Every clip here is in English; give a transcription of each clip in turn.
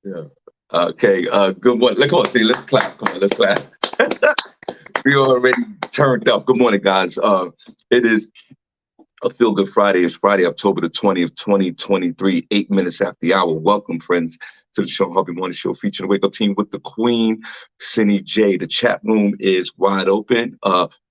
Yeah. Okay. Good morning. Come on, see. Let's clap. Come on, let's clap. We already turned up. Good morning, guys. It is a Feel Good Friday. It's Friday, October the 20th, 2023, 8 minutes after the hour. Welcome, friends, to the Shawn Harvey Morning Show featuring the Wake Up Team with the Queen, SennyJ. The chat room is wide open,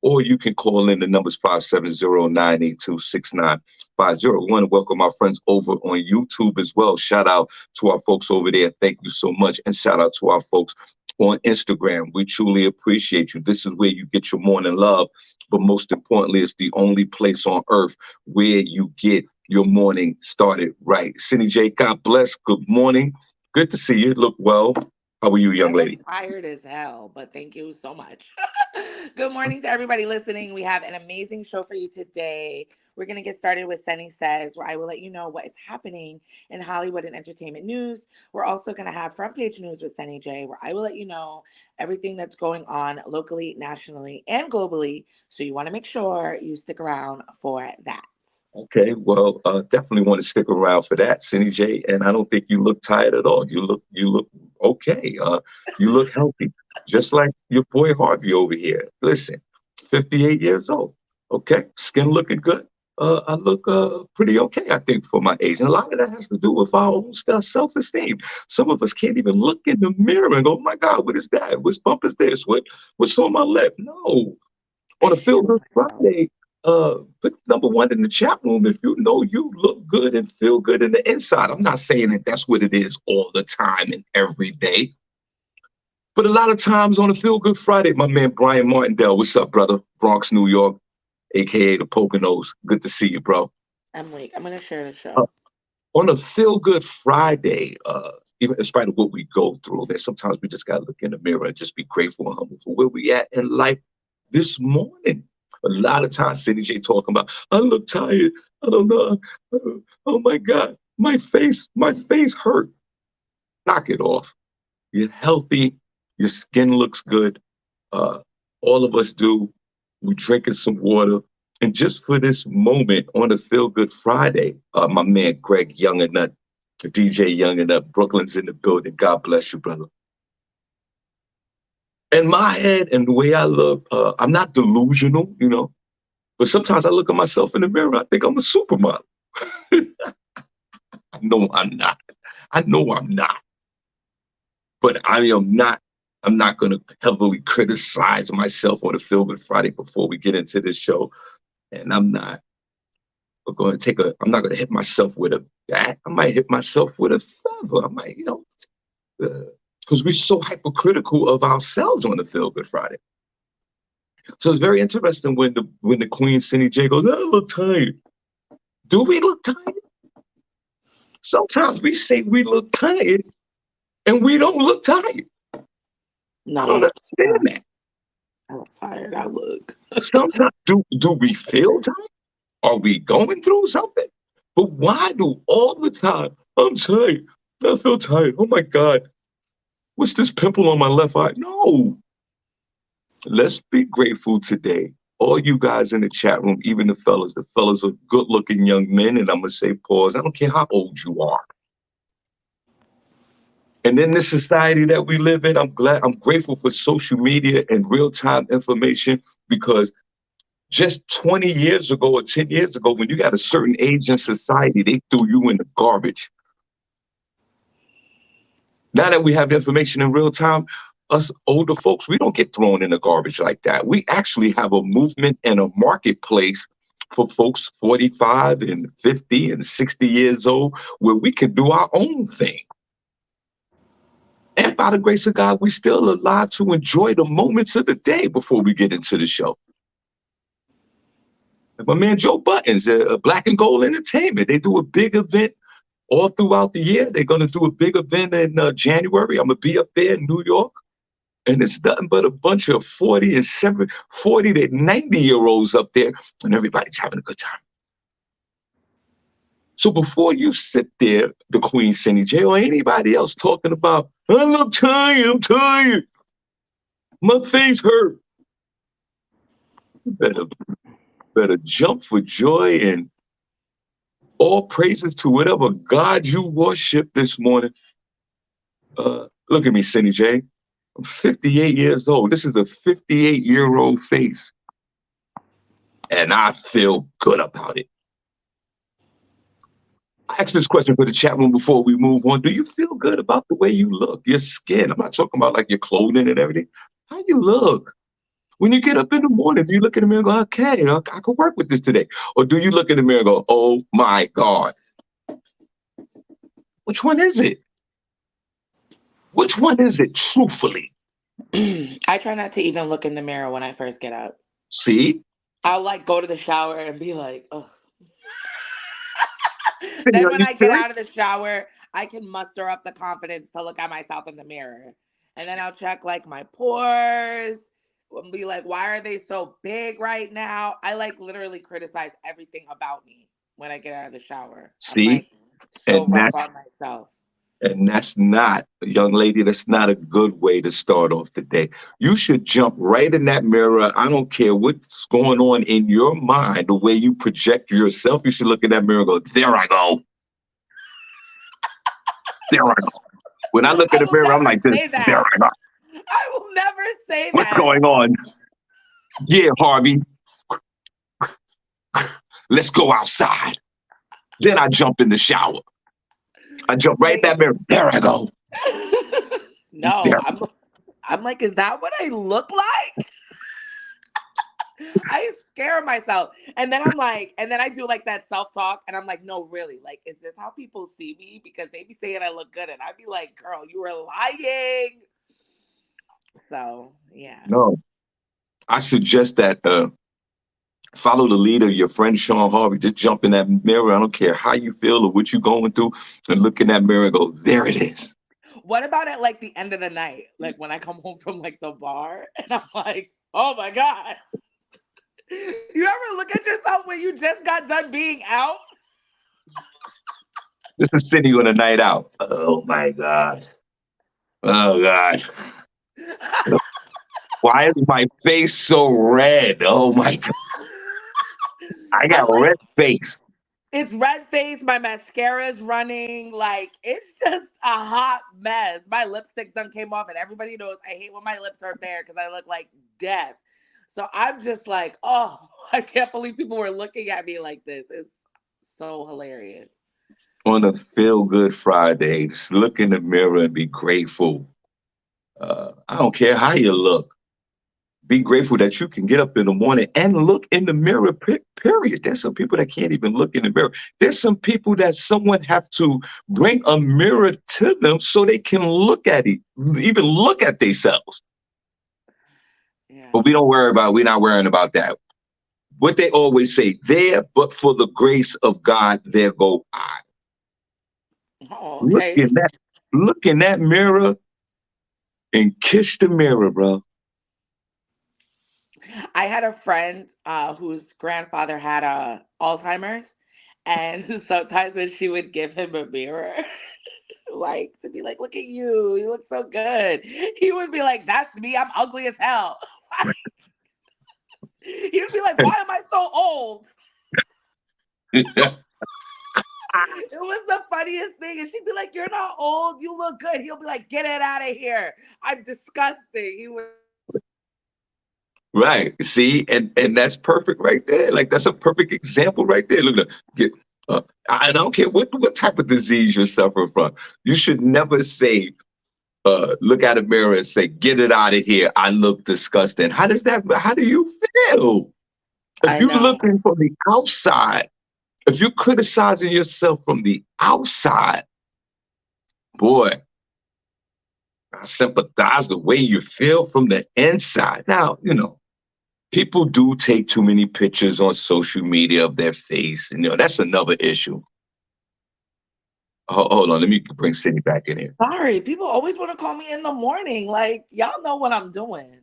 or you can call in. The numbers 570-982-6950. We want to welcome our friends over on YouTube as well. Shout out to our folks over there. Thank you so much. And shout out to our folks on Instagram. We truly appreciate you. This is where you get your morning love, but most importantly, it's the only place on earth where you get your morning started right. Cindy J, God bless. Good morning. Good to see you. Look well. How are you, young I look lady? tired as hell, but thank you so much. Good morning to everybody listening. We have an amazing show for you today. We're going to get started with Senny Says, where I will let you know what is happening in Hollywood and entertainment news. We're also going to have front page news with Senny J, where I will let you know everything that's going on locally, nationally, and globally. So you want to make sure you stick around for that. Okay, well, definitely want to stick around for that, Cindy J. And I don't think you look tired at all. You look okay. You look healthy, just like your boy Harvey over here. Listen, 58 years old. Okay, skin looking good. I look pretty okay, I think, for my age. And a lot of that has to do with our own self-esteem. Some of us can't even look in the mirror and go, "Oh my God, what is that? Which bump is this? What's on my lip?" No, on a It's Feel Good true. Friday, put number one in the chat room if you know you look good and feel good in the inside. I'm not saying that that's what it is all the time and every day, but a lot of times on a Feel Good Friday, my man Brian Martindale, what's up, brother? Bronx, New York, aka the Poconos. Good to see you, bro. I'm weak. I'm going to share the Uh, show. on a Feel Good Friday, even in spite of what we go through, there sometimes we just gotta look in the mirror and just be grateful and humble for where we at in life this morning. A lot of times, Cindy J talking about, I look tired. I don't know. Oh my God, my face hurt. Knock it off. You're healthy. Your skin looks good. Uh, all of us do. We're drinking some water. And just for this moment on a Feel Good Friday, my man Greg Young and Nut, DJ Young and Nut, Brooklyn's in the building. God bless you, brother. In my head and the way I look, I'm not delusional, but sometimes I look at myself in the mirror, I think I'm a supermodel. No, I'm not. I know I'm not, but I'm not going to heavily criticize myself on a Feel Good Friday before we get into this show. And I'm not going to hit myself with a bat. I might hit myself with a feather. I might, because we're so hypercritical of ourselves on the Feel Good Friday. So it's very interesting when the Queen Cindy J goes, I look tired. Do we look tired? Sometimes we say we look tired and we don't look tired. I Not don't all the understand time. that. How tired I look. Sometimes do we feel tired? Are we going through something? But why do all the time I'm tired? I feel tired. Oh my God. What's this pimple on my left eye? No. Let's be grateful today. All you guys in the chat room, even the fellas are good looking young men. And I'm gonna say pause. I don't care how old you are. And in this society that we live in, I'm grateful for social media and real time information because just 20 years ago or 10 years ago, when you got a certain age in society, they threw you in the garbage. Now that we have information in real time, us older folks, we don't get thrown in the garbage like that. We actually have a movement and a marketplace for folks 45 and 50 and 60 years old where we can do our own thing. And by the grace of God, we still alive to enjoy the moments of the day before we get into the show. Like my man Joe Buttons, Black and Gold Entertainment, they do a big event all throughout the year. They're going to do a big event in January. I'm going to be up there in New York. And it's nothing but a bunch of 40 and 40 to 90-year-olds up there, and everybody's having a good time. So before you sit there, the Queen Cindy J or anybody else talking about, I look tired, I'm tired, my face hurt, you better jump for joy and all praises to whatever God you worship this morning. Look at me, SennyJ. I'm 58 years old. This is a 58-year-old face, and I feel good about it. I asked this question for the chat room before we move on. Do you feel good about the way you look, your skin? I'm not talking about like your clothing and everything. How you look? When you get up in the morning, do you look in the mirror and go, okay, I could work with this today? Or do you look in the mirror and go, oh my God? Which one is it? Which one is it, truthfully? I try not to even look in the mirror when I first get up. See? I'll like go to the shower and be like, ugh. Are Then when you I get serious? out of the shower, I can muster up the confidence to look at myself in the mirror. And then I'll check like my pores and be like, why are they so big right now? I like literally criticize everything about me when I get out of the shower. I'm See? like so And rough that's on myself. And that's not, young lady, that's not a good way to start off the day. You should jump right in that mirror. I don't care what's going on in your mind, the way you project yourself. You should look in that mirror and go, there I go. There I go. When I look in I the will mirror, I'm never like this, say there that. I go. I will never say What's that. going on? Yeah, Harvey, let's go outside. Then I jump in the shower. I jump right in that Thank mirror. There I go. no, There. I'm like, is that what I look like? I scare myself. And then I'm like, and then I do like that self-talk and I'm like, no, really, like, is this how people see me? Because they be saying I look good. And I'd be like, girl, you were lying. So yeah. No, I suggest that follow the leader, your friend Shawn Harvey. Just jump in that mirror. I don't care how you feel or what you're going through, and look in that mirror and go, there it is. What about at like the end of the night? Like when I come home from like the bar and I'm like, oh my God. You ever look at yourself when you just got done being out? This is Cindy on a night out. Oh my God. Oh God. Why is my face so red? Oh my God. I got I'm like, red face. it's red face. My mascara's running. Like it's just a hot mess. My lipstick done came off, and everybody knows I hate when my lips are bare because I look like death. So I'm just like, oh, I can't believe people were looking at me like this. It's so hilarious. On a feel good Friday, just look in the mirror and be grateful. I don't care how you look. Be grateful that you can get up in the morning and look in the mirror, period. There's some people that can't even look in the mirror. There's some people that someone have to bring a mirror to them so they can look at it, even look at themselves. Yeah. But we're not worrying about that. What they always say, there, but for the grace of God, there go I. Oh, Look okay. in that, look in that mirror and kiss the mirror, bro. I had a friend whose grandfather had Alzheimer's, and sometimes when she would give him a mirror, like to be like, "Look at you, you look so good," he would be like, "That's me. I'm ugly as hell." He would be like, "Why am I so old?" It was the funniest thing, and she'd be like, "You're not old. You look good." He'll be like, "Get it out of here. I'm disgusting." He would. Right. See, and that's perfect right there. Like that's a perfect example right there. Look, get I don't care what type of disease you're suffering from. You should never say, look at a mirror and say, get it out of here. I look disgusting. How do you feel? If I you're know. looking from the outside, if you're criticizing yourself from the outside, boy, I sympathize the way you feel from the inside. Now, people do take too many pictures on social media of their face, and that's another issue. Hold on, let me bring Cindy back in here. Sorry, people always want to call me in the morning. Like, y'all know what I'm doing.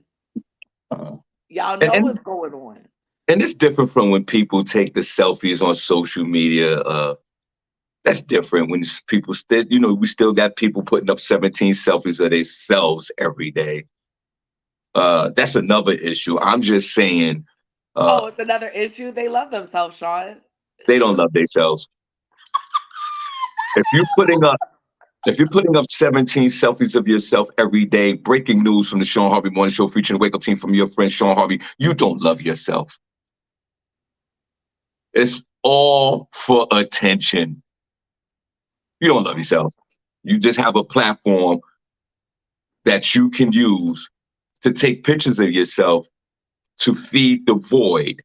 Uh, Y'all and, know and what's going on. and it's different from when people take the selfies on social media. That's different when people still, we still got people putting up 17 selfies of themselves every day. That's another issue. I'm just saying, Oh, uh, it's another issue. They love themselves, Sean. they don't love themselves. If you're putting up If you're putting up 17 selfies of yourself every day, breaking news from the Shawn Harvey Morning Show featuring the Wake Up Team from your friend Shawn Harvey, you don't love yourself. It's all for attention. You don't love yourself. You just have a platform that you can use to take pictures of yourself to feed the void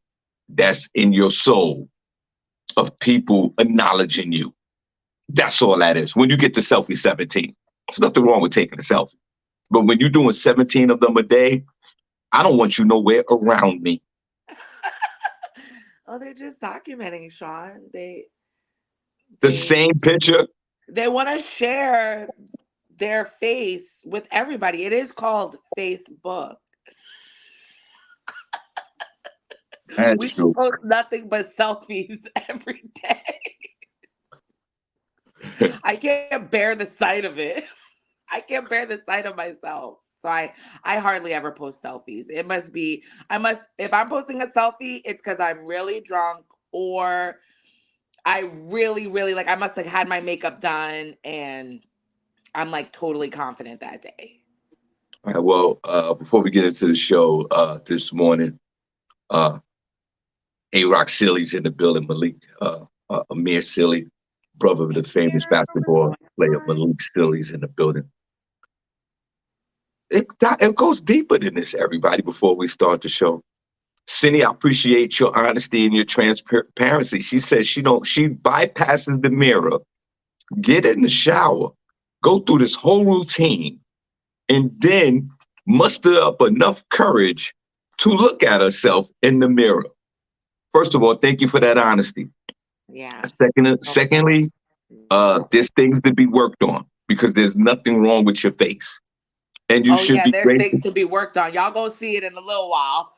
that's in your soul of people acknowledging you. That's all that is. When you get to selfie 17, there's nothing wrong with taking a selfie. But when you're doing 17 of them a day, I don't want you nowhere around me. Oh, they're just documenting, Shawn. The They same picture. they want to share their face with everybody. It is called Facebook. That's We should true. post nothing but selfies every day. I can't bear the sight of it. I can't bear the sight of myself. So I hardly ever post selfies. It must be I must if I'm posting a selfie, it's because I'm really drunk or I really like I must have had my makeup done and I'm like totally confident that day. All right, well, before we get into the show this morning, uh, A-Rock Silly's in the building. Malik Amir Silly, brother of the famous Here basketball player I Malik Silly's in the building. It goes deeper than this, everybody, before we start the show. Cindy, I appreciate your honesty and your transparency. She says she bypasses the mirror, get in the shower, go through this whole routine, and then muster up enough courage to look at herself in the mirror. First of all, thank you for that honesty. Yeah. Secondly, there's things to be worked on because there's nothing wrong with your face, and you Oh should yeah, be there's grateful. things to be worked on. Y'all go see it in a little while.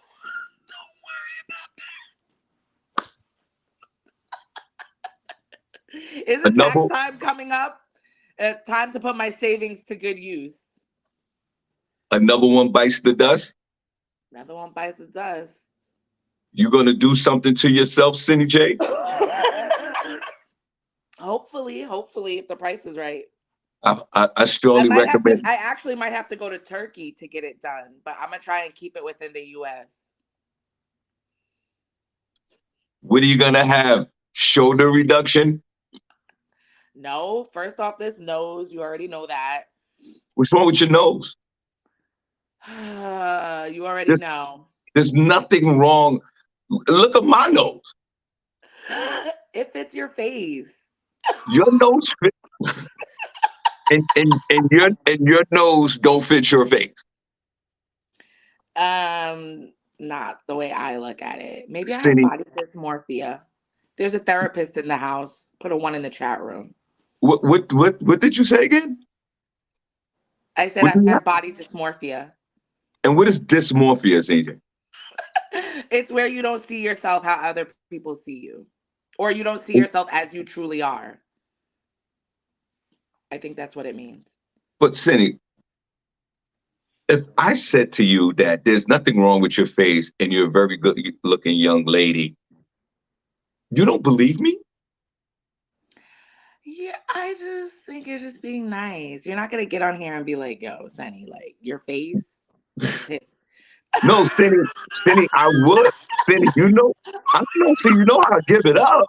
Isn't tax Another time coming up? Time to put my savings to good use. another one bites the dust. Another one bites the dust. You're gonna do something to yourself, Cindy J. Hopefully, if the price is right. I I strongly might have to. recommend. I actually might have to go to Turkey to get it done, but I'm gonna try and keep it within the U.S. What are you gonna have? Shoulder reduction? No, first off, this nose. You already know that. What's wrong with your nose? You already There's know. there's nothing wrong. Look at my nose. It fits your face. Your nose fit, and your nose don't fit your face. Not the way I look at it. Maybe I have Cindy, body dysmorphia. There's a therapist in the house. Put a one in the chat room. what did you say again? I said What I do you have have? body dysmorphia. And what is dysmorphia, CJ? It's where you don't see yourself how other people see you, or you don't see yourself as you truly are. I think that's what it means. But Cindy, if I said to you that there's nothing wrong with your face and you're a very good looking young lady, you don't believe me? Yeah, I just think you're just being nice. You're not gonna get on here and be like, "Yo, Sunny, like your face." It- No, Cindy, I would. Cindy, I know, see, you know how to give it up.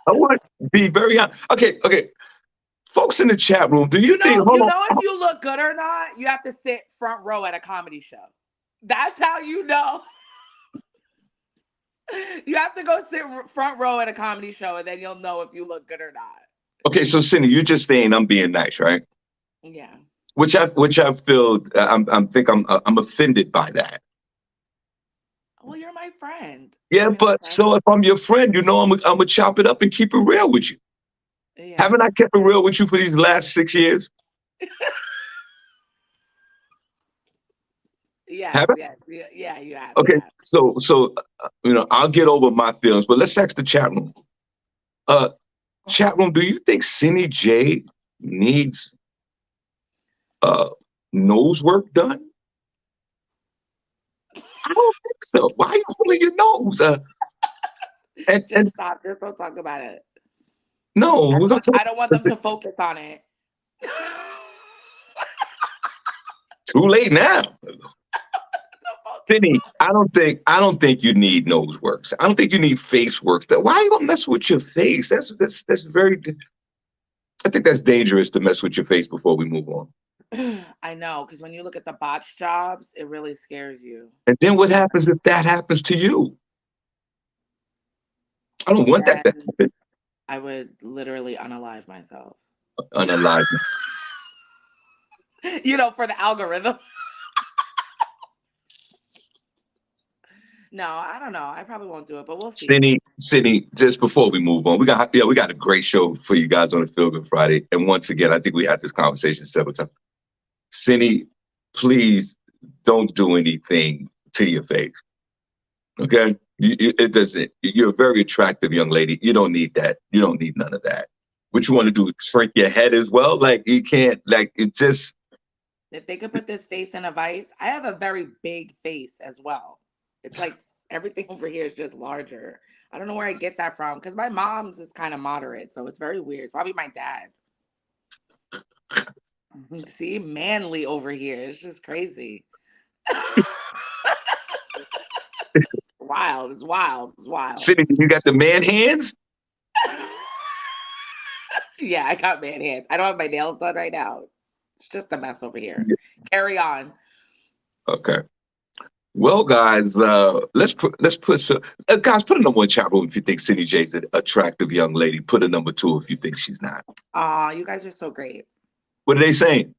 I want to be very honest. Okay. Folks in the chat room, do you think, hold you on, know if you look good or not. You have to sit front row at a comedy show. That's how you know. You have to go sit front row at a comedy show, and then you'll know if you look good or not. okay, so Cindy, you're just saying I'm being nice, right? Yeah. Which I feel, I'm offended by that. Well, you're my friend. I Yeah, mean, but okay. so if I'm your friend, I'm gonna chop it up and keep it real with you. Haven't Yeah. I kept it real with you for these last 6 years? Yes. Haven't? Yes. Yeah. You have. You Okay, have. so I'll get over my feelings, but let's ask the chat room. Uh, Chat room, do you think Cindy J needs uh nose work done? I don't think so. Why are you holding your nose? And Just stop. Just don't talk about it. no, we're gonna talk. I don't want them to focus on it. Too late now. Cindy, I don't think you need nose works. I don't think you need face work. Why are you gonna mess with your face? That's very. I think that's dangerous to mess with your face before we move on. I know, because when you look at the botch jobs, it really scares you. And then what happens if that happens to you? I don't want that to Then happen. I would literally unalive myself. Unalive. For the algorithm. No, I don't know. I probably won't do it, but we'll see. Cindy, just before we move on, we got a great show for you guys on the Feel Good Friday. And once again, I think we had this conversation several times. Cindy, please don't do anything to your face. Okay? It doesn't. You're a very attractive young lady. You don't need that. You don't need none of that. What you want to do is shrink your head as well. Like you can't. Like it just. If they could put this face in a vice, I have a very big face as well. It's like everything over here is just larger. I don't know where I get that from because my mom's is kind of moderate, so it's very weird. It's probably my dad. See, manly over here. It's just crazy. Wild. It's wild. It's wild. Cindy, you got the man hands. Yeah, I got man hands. I don't have my nails done right now. It's just a mess over here. Carry on. Okay. Well, guys, let's put some guys, put a number one chat room if you think Cindy J's an attractive young lady. Put a number two if you think she's not. Aw, you guys are so great. What are they saying?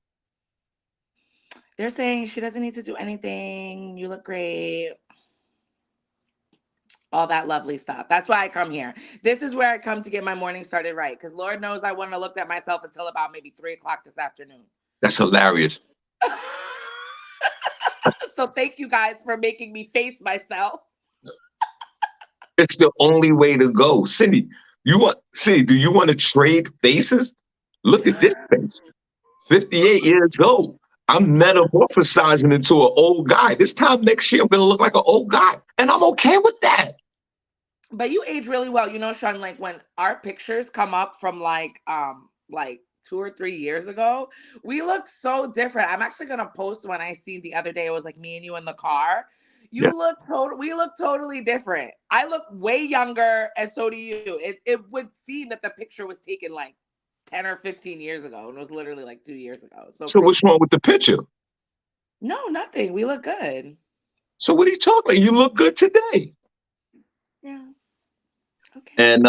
They're saying she doesn't need to do anything. You look great. All that lovely stuff. That's why I come here. This is where I come to get my morning started right. Because Lord knows I wouldn't have looked at myself until about maybe 3 o'clock this afternoon. That's hilarious. So thank you guys for making me face myself. It's the only way to go. Cindy, do you want to trade faces? Look at this face. 58 years old. I'm metamorphosizing into an old guy. This time next year, I'm gonna look like an old guy. And I'm okay with that. But you age really well. Shawn, like when our pictures come up from like 2 or 3 years ago, we look so different. I'm actually gonna post one I seen the other day. It was like me and you in the car. Yeah. We look totally different. I look way younger, and so do you. It would seem that the picture was taken like 10 or 15 years ago, and it was literally like 2 years ago. So what's wrong with the picture? No, nothing. We look good. So what are you talking about? You look good today. Yeah. Okay. And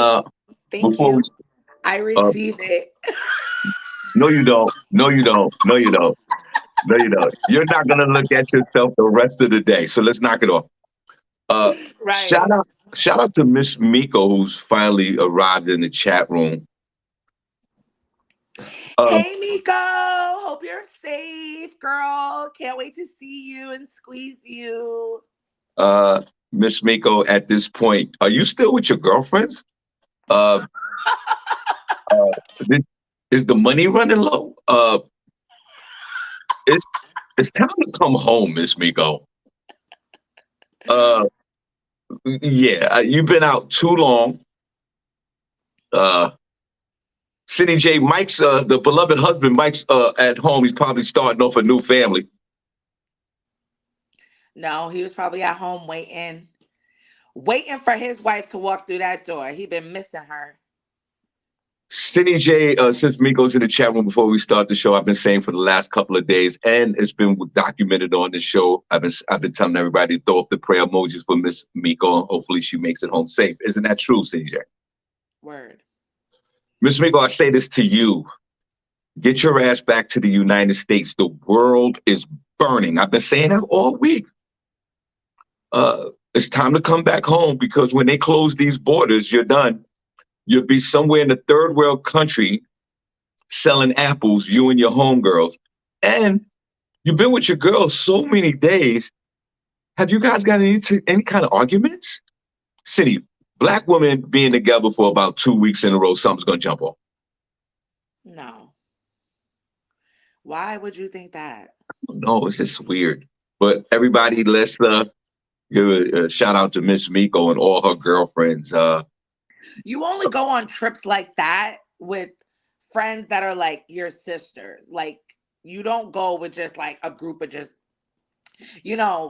Thank before we you. I uh, received it. no, you don't. No, you don't. No, you don't. No, you don't. You're not gonna look at yourself the rest of the day. So let's knock it off. Uh, Right. shout out to Miss Miko who's finally arrived in the chat room. Hey, Miko. Hope you're safe, girl. Can't wait to see you and squeeze you. Miss Miko, at this point, are you still with your girlfriends? Uh, uh, is the money running low? It's it's time to come home, Miss Miko. Uh, yeah, you've been out too long. Uh, SennyJ, Mike's the beloved husband. Mike's at home. He's probably starting off a new family. No, he was probably at home waiting for his wife to walk through that door. He been missing her. SennyJ, since Miko's in the chat room before we start the show, I've been saying for the last couple of days, and it's been documented on the show. I've been telling everybody to throw up the prayer emojis for Miss Miko. Hopefully, she makes it home safe. Isn't that true, SennyJ? Word. Miss Miko, I say this to you. Get your ass back to the United States. The world is burning. I've been saying that all week. It's time to come back home because when they close these borders, you're done. You'll be somewhere in a third world country selling apples, you and your homegirls. And you've been with your girls so many days. Have you guys got any kind of arguments? Cindy, black women being together for about 2 weeks in a row, something's going to jump off. No. Why would you think that? No, it's just weird. But everybody, let's give a shout out to Miss Miko and all her girlfriends. You only go on trips like that with friends that are like your sisters. Like you don't go with just like a group of just,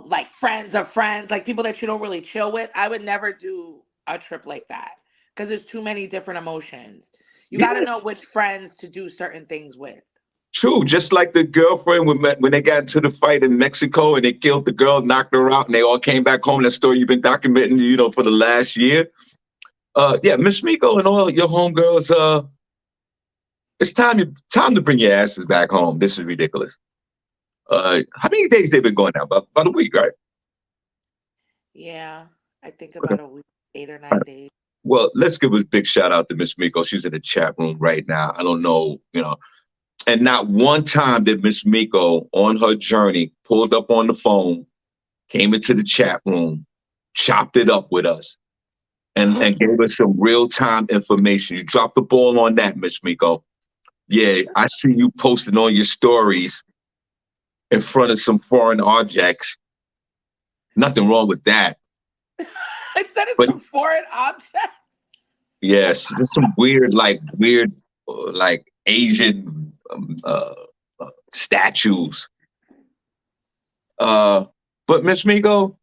like friends of friends, like people that you don't really chill with. I would never do a trip like that because there's too many different emotions. You got to Yeah, know which friends to do certain things with. true. Just like the girlfriend when they got into the fight in Mexico and they killed the girl, knocked her out, and they all came back home. That story you've been documenting, for the last year. Yeah, Miss Miko and all your homegirls. It's time to bring your asses back home. This is ridiculous. How many days they've been going now? About a week, right? Yeah, I think Okay. about a week, 8 or 9 days. Well, let's give a big shout out to Miss Miko. She's in the chat room right now. I don't know, and not one time did Miss Miko on her journey pulled up on the phone, came into the chat room, chopped it up with us, and gave us some real time information. You dropped the ball on that, Miss Miko. Yeah, I see you posting on your stories in front of some foreign objects. Nothing wrong with that. Instead of But some foreign objects. yes, just some weird, like Asian statues. Uh, but Miss Migo,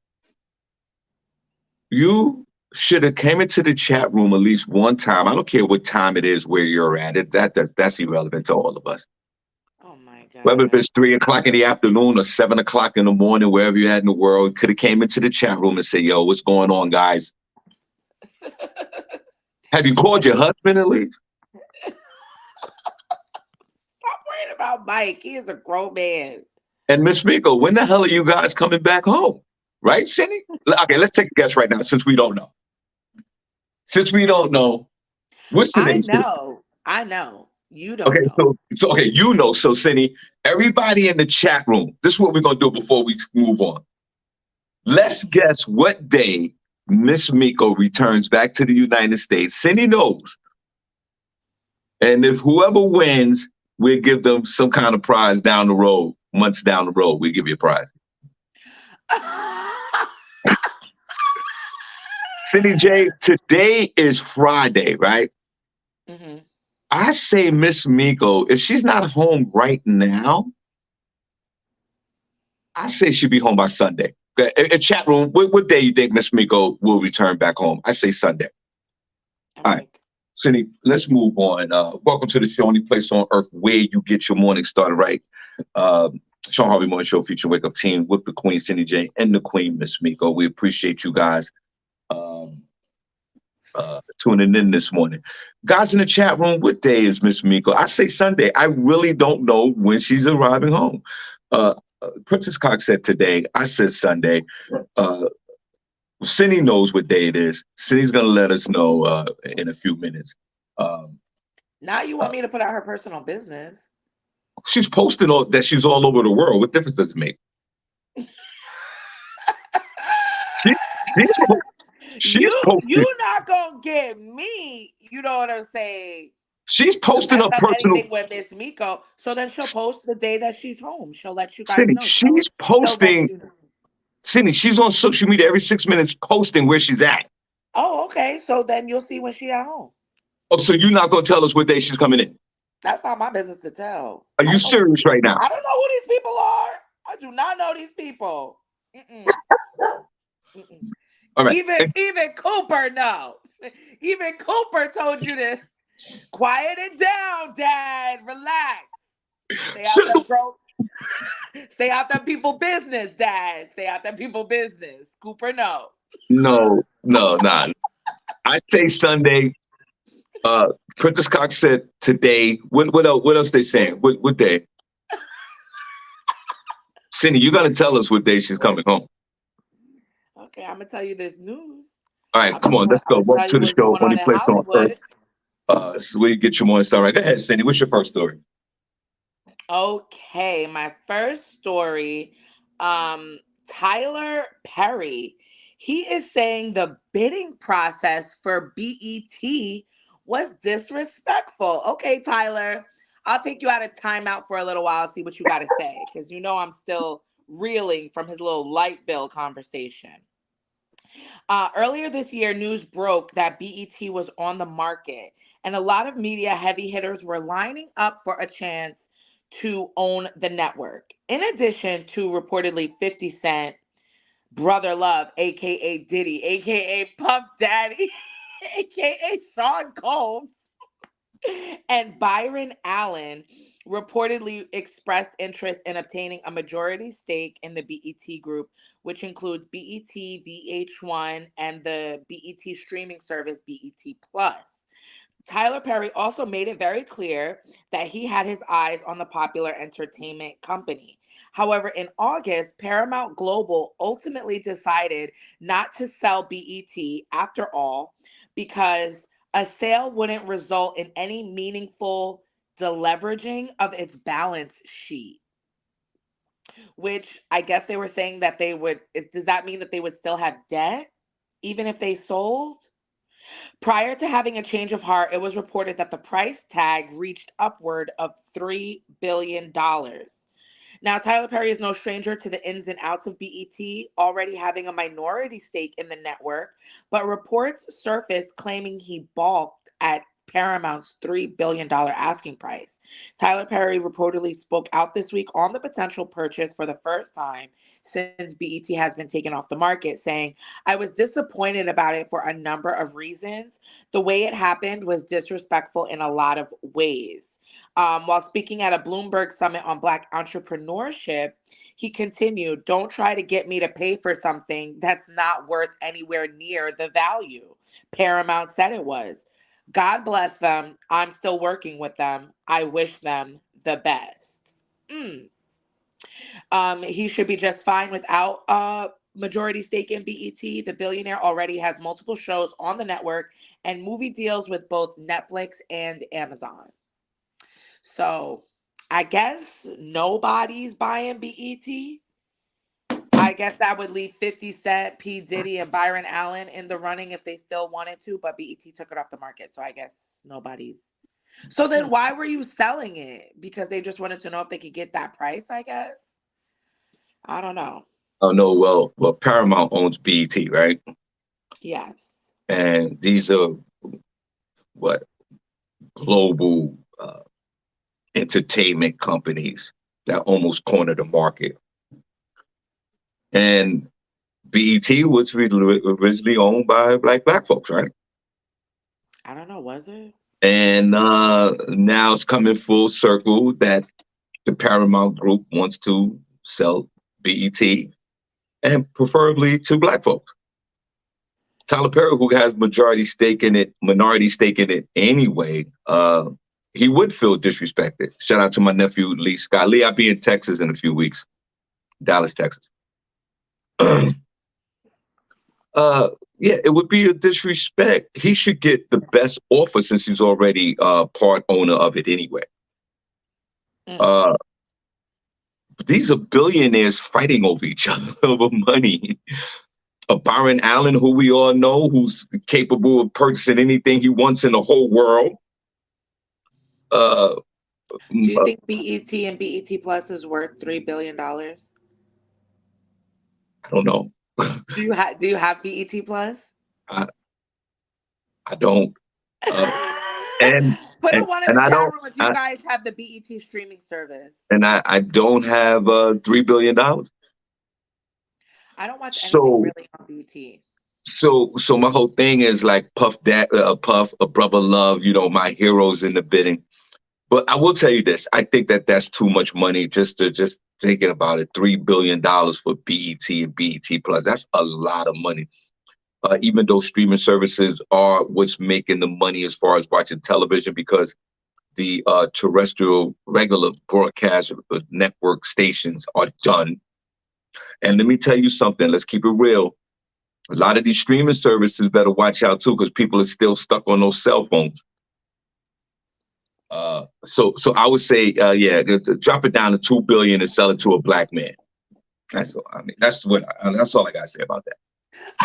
you should have came into the chat room at least one time. I don't care what time it is where you're at. That's irrelevant to all of us. Oh my Whether if God. it's 3 o'clock in the afternoon or 7 o'clock in the morning, wherever you're at in the world, could have came into the chat room and say, "Yo, what's going on, guys? Have you called your husband at least?" Stop worrying about Mike. He is a grown man. And Miss Miko, when the hell are you guys coming back home? Right, Cindy? Okay, let's take a guess right now since we don't know. Since we don't know, what's the I name? know. I know. You Okay, don't know. so okay, so Cindy, everybody in the chat room, this is what we're gonna do before we move on. Let's guess what day Miss Miko returns back to the United States. Cindy knows. And if whoever wins, we'll give them some kind of prize down the road, months down the road. We'll give you a prize. Cindy J, today is Friday, right? Hmm. I say Miss Miko, if she's not home right now, I say she'll be home by Sunday. Okay, in chat room, what day you think Miss Miko will return back home? I say Sunday. I'm All right, like, Cindy, let's move on. Welcome to the show, only place on earth where you get your morning started right. Shawn Harvey Morning Show feature Wake Up Team with the Queen Cindy J and the Queen Miss Miko. We appreciate you guys um, tuning in this morning. Guys in the chat room, what day is Miss Miko? I say Sunday. I really don't know when she's arriving home. Princess Cox said today. I said Sunday. Uh, Cindy knows what day it is. Cindy's gonna let us know in a few minutes. Um, now you uh, want me to put out her personal business. she's posting that she's all over the world. What difference does it make? She, she's she's posting You not gonna get me, you know what I'm saying, she's to posting mess her up personal. anything with Miss Miko. So then she'll post the day that she's home. She'll let you guys Cindy, know. she's She'll let posting. you know. Cindy, she's on social media every 6 minutes posting where she's at. Oh, okay. So then you'll see when she at home. Oh, so you're not gonna tell us what day she's coming in? That's not my business to tell. Are I you don't know who these serious people. right now? I don't know who these people are. I do not know these people. Mm-mm, mm-mm. All right. Even Cooper, no. Even Cooper told you to quiet it down, Dad. Relax. Stay out So, them bro. Stay out them people business, Dad. Stay out them people business. Cooper, no. no, no, nah. I say Sunday. Uh, Princess Cox said today. What else? What else they saying? What day? Cindy, you got to tell us what day she's coming home. Okay, I'm gonna tell you this news. All right, come on, let's I'm go. gonna Welcome tell to you the what's show. going Only on in place on earth. Hollywood. So we get your morning star right. Go ahead, Cindy. What's your first story? Okay, my first story, Tyler Perry. He is saying the bidding process for BET was disrespectful. Okay, Tyler, I'll take you out of timeout for a little while, see what you got to say, because I'm still reeling from his little light bill conversation. Earlier this year, news broke that BET was on the market, and a lot of media heavy hitters were lining up for a chance to own the network. In addition to reportedly 50 Cent, Brother Love, aka Diddy, aka Puff Daddy, aka Sean Combs, and Byron Allen reportedly expressed interest in obtaining a majority stake in the BET group, which includes BET, VH1, and the BET streaming service BET Plus. Tyler Perry also made it very clear that he had his eyes on the popular entertainment company. However, in August, Paramount Global ultimately decided not to sell BET after all because a sale wouldn't result in any meaningful deleveraging of its balance sheet, which I guess they were saying that they would. Does that mean that they would still have debt even if they sold? Prior to having a change of heart, it was reported that the price tag reached upward of $3 billion. Now, Tyler Perry is no stranger to the ins and outs of BET, already having a minority stake in the network, but reports surfaced claiming he balked at Paramount's $3 billion asking price. Tyler Perry reportedly spoke out this week on the potential purchase for the first time since BET has been taken off the market, saying, I was disappointed about it for a number of reasons. The way it happened was disrespectful in a lot of ways. While speaking at a Bloomberg summit on Black entrepreneurship, he continued, don't try to get me to pay for something that's not worth anywhere near the value Paramount said it was. God bless them. I'm still working with them. I wish them the best. Mm. He should be just fine without a majority stake in BET. The billionaire already has multiple shows on the network and movie deals with both Netflix and Amazon. So I guess nobody's buying BET. I guess that would leave 50 Cent, P. Diddy, and Byron Allen in the running if they still wanted to, but BET took it off the market. So I guess nobody's. So then why were you selling it? Because they just wanted to know if they could get that price, I guess. I don't know. Oh no, well, Paramount owns BET, right? Yes. And these are what global entertainment companies that almost corner the market. And BET was originally owned by black folks, right? I don't know. Was it? And now it's coming full circle that the Paramount Group wants to sell BET and preferably to black folks. Tyler Perry, who has minority stake in it anyway, he would feel disrespected. Shout out to my nephew Lee Scott. Lee, I'll be in Texas in a few weeks, Dallas, Texas. Yeah, it would be a disrespect. He should get the best offer since he's already part owner of it anyway. Mm-hmm. Uh, these are billionaires fighting over each other over money. Byron Allen, who we all know, who's capable of purchasing anything he wants in the whole world. Uh, Do you think BET and BET Plus is worth $3 billion? I don't know. Do you have BET Plus? I, I don't. Uh, and Put a and one in and the I chat don't. room if you guys have the BET streaming service. I don't have $3 billion. I don't watch anything So really on BET. so my whole thing is like Puff, a brother love, my heroes in the bidding. But I will tell you this: I think that that's too much money just thinking about it. $3 billion for BET and BET Plus. That's a lot of money. Even though streaming services are what's making the money as far as watching television, because the terrestrial regular broadcast network stations are done. And let me tell you something. Let's keep it real. A lot of these streaming services better watch out too, because people are still stuck on those cell phones. So I would say, yeah, drop it down to 2 billion and sell it to a black man. That's all. I mean, that's all I gotta say about that.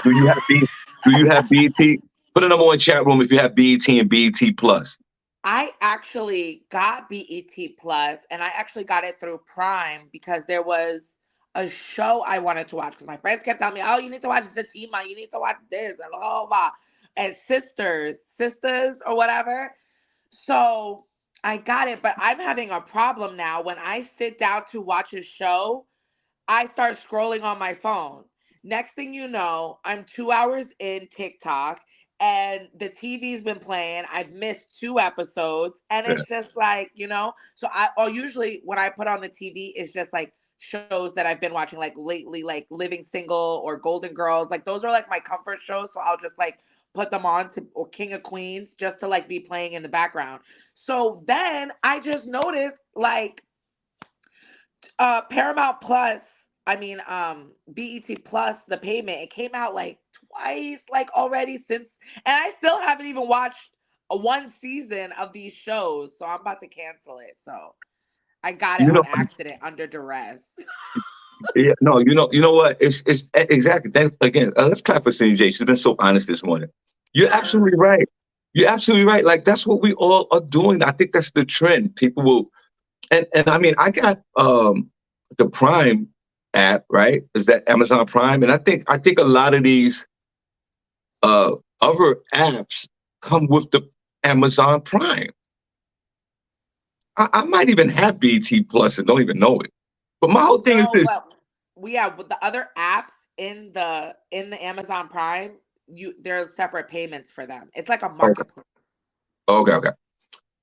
Do you have B? Do you have BT? Put a number in chat room if you have BT and BT Plus. I actually got BET Plus, and I actually got it through Prime because there was a show I wanted to watch because my friends kept telling me, "Oh, you need to watch Zatima. You need to watch this and blah blah." And sisters or whatever. So I got it, but I'm having a problem now. When I sit down to watch a show, I start scrolling on my phone. Next thing you know, I'm 2 hours in TikTok and the TV's been playing. I've missed 2 episodes and Yeah. it's just like, so or usually when I put on the TV, it's just like shows that I've been watching like lately, like Living Single or Golden Girls. Like those are like my comfort shows. So I'll just like put them on to, or King of Queens, just to like be playing in the background. So then I just noticed like Paramount Plus, I mean, BET Plus, the payment, it came out like twice, like already since, and I still haven't even watched one season of these shows, so I'm about to cancel it. So I got it You know, on accident under duress. yeah, no, you know what? Exactly. Thanks again. Let's clap for SennyJ. She's been so honest this morning. You're absolutely right. You're absolutely right. Like that's what we all are doing. I think that's the trend. People will, and I mean, I got the Prime app, right? Is that Amazon Prime? And I think a lot of these other apps come with the Amazon Prime. I might even have BT Plus and don't even know it. But my whole thing is No, this. but we have with the other apps in the Amazon Prime, there's separate payments for them. It's like a Okay, marketplace. okay, okay.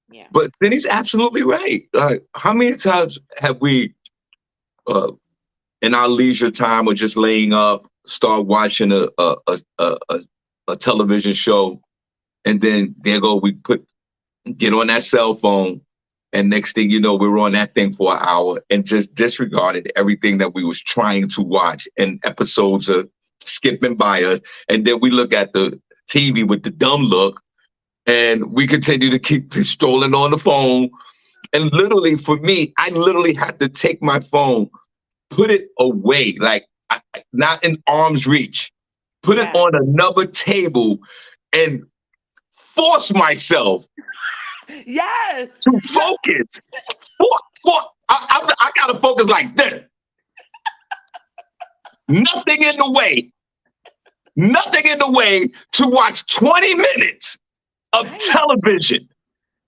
Yeah. But then he's absolutely right. Like, how many times have we, uh, in our leisure time, or just laying up, start watching a television show, and then there go we get on that cell phone, and next thing you know, we're on that thing for an hour and just disregarded everything that we was trying to watch, and episodes are skipping by us, and then we look at the TV with the dumb look, and we continue to keep strolling on the phone. And literally, for me, I literally had to take my phone, put it away, like not in arm's reach, put it Yes. on another table, and force myself Yes. to No. focus. I gotta focus like this. Nothing in the way. Nothing in the way to watch 20 minutes of Right. television.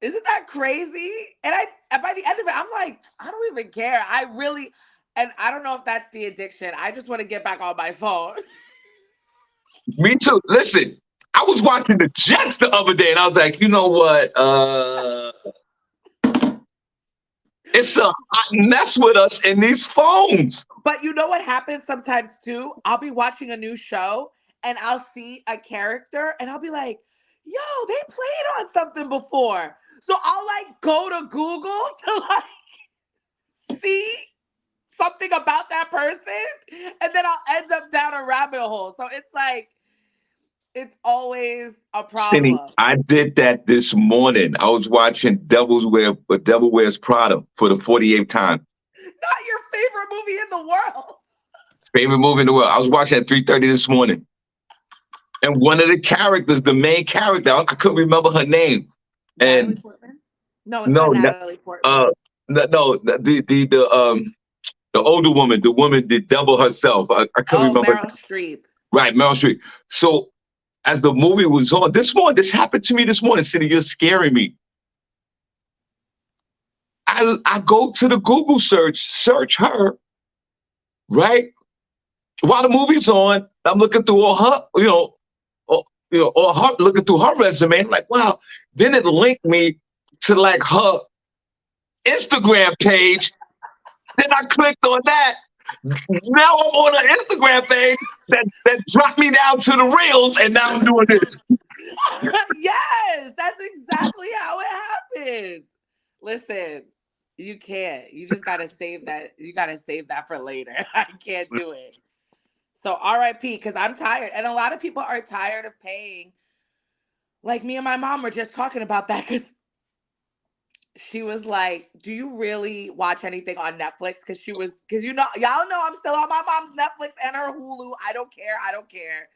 Isn't that crazy? And by the end of it, I'm like, I don't even care. I really, and I don't know if that's the addiction. I just want to get back on my phone. Me too. Listen, I was watching the Jets the other day, and I was like, you know what? It's a hot mess with us in these phones. But you know what happens sometimes too? I'll be watching a new show and I'll see a character and I'll be like, yo, they played on something before. So I'll like go to Google to like see something about that person and then I'll end up down a rabbit hole. So it's like, it's always a Cindy, problem. I did that this morning. I was watching Devil Wears Prada for the 48th time. Not your favorite movie in the world. Favorite movie in the world. I was watching at 3:30 this morning. And one of the characters, the main character, I couldn't remember her name. Natalie And Portman? No, it's no, not Natalie Portman. uh, no, the older woman, the woman, the devil herself. I couldn't Oh, remember. Meryl Streep. Right, Meryl Streep. So as the movie was on this morning, this happened to me this morning. Cindy, you're scaring me. I go to the Google search her, right? While the movie's on, I'm looking through all her, all her looking through her resume. I'm like, wow. Then it linked me to like her Instagram page. Then I clicked on that. Now I'm on an Instagram page that dropped me down to the reels, and now I'm doing this. Yes, that's exactly how it happens. Listen, you can't. You just gotta save that. You gotta save that for later. I can't do it. So RIP, because I'm tired. And a lot of people are tired of paying. Like me and my mom were just talking about that because she was like, "Do you really watch anything on Netflix?" Because y'all know I'm still on my mom's Netflix and her Hulu. I don't care. I don't care.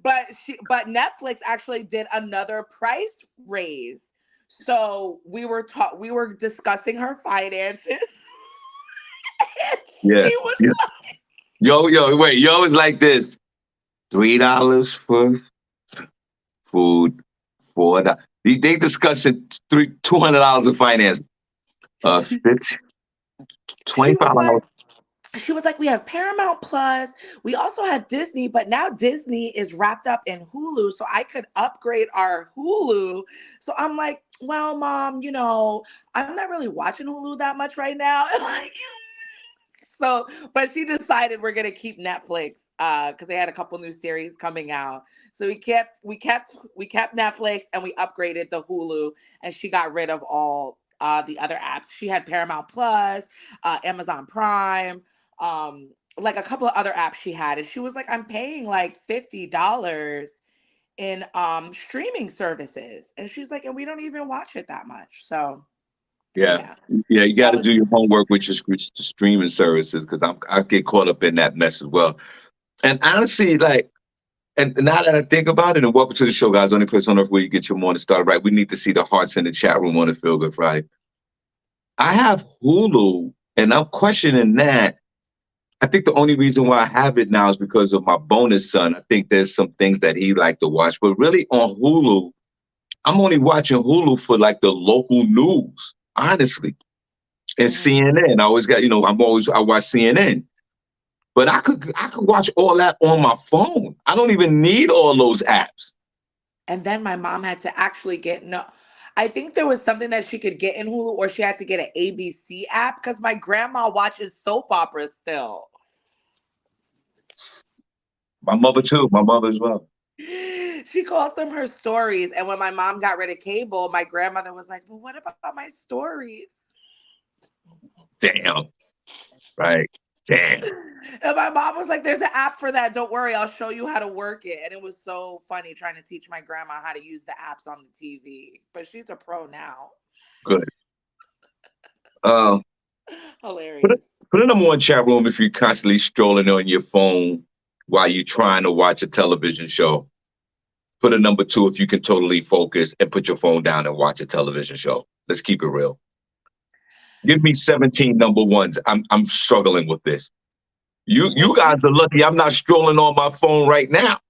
But Netflix actually did another price raise. So we were discussing her finances. And Yeah, she was yeah. Wait, is like this. $3 for food, $4. They discussing $200 of finance. 50, She was like, $25. she was like, we have Paramount Plus. We also have Disney, but now Disney is wrapped up in Hulu, so I could upgrade our Hulu. So I'm like, well, mom, I'm not really watching Hulu that much right now. Like, so, but she decided we're gonna keep Netflix because they had a couple new series coming out. So we kept Netflix and we upgraded the Hulu, and she got rid of all the other apps. She had Paramount Plus, Amazon Prime, like a couple of other apps she had, and she was like, "I'm paying like $50 in streaming services," and she's like, "And we don't even watch it that much." So Yeah. yeah, Yeah, you got that to was do your homework with your streaming services because I get caught up in that mess as well. And honestly, like, and now that I think about it, and welcome to the show, guys. Only place on earth where you get your morning started right. We need to see the hearts in the chat room on a Feel Good Friday. I have Hulu, and I'm questioning that. I think the only reason why I have it now is because of my bonus son. I think there's some things that he like to watch, but really on Hulu, I'm only watching Hulu for like the local news, honestly, and mhm. CNN. I always got, I watch CNN, but I could watch all that on my phone. I don't even need all those apps. And then my mom had to actually get no. I think there was something that she could get in Hulu, or she had to get an ABC app because my grandma watches soap operas still. My mother too. My mother as well. She calls them her stories. And when my mom got rid of cable, my grandmother was like, "Well, what about my stories?" Damn. Right. Damn. And my mom was like, "There's an app for that. Don't worry, I'll show you how to work it." And it was so funny trying to teach my grandma how to use the apps on the TV. But she's a pro now. Good. Uh, put it Hilarious. put in the one chat room if you're constantly strolling on your phone while you're trying to watch a television show. Put a number two if you can totally focus and put your phone down and watch a television show. Let's keep it real. Give me 17 number ones. I'm struggling with this. You With guys me, are lucky I'm not strolling on my phone right now.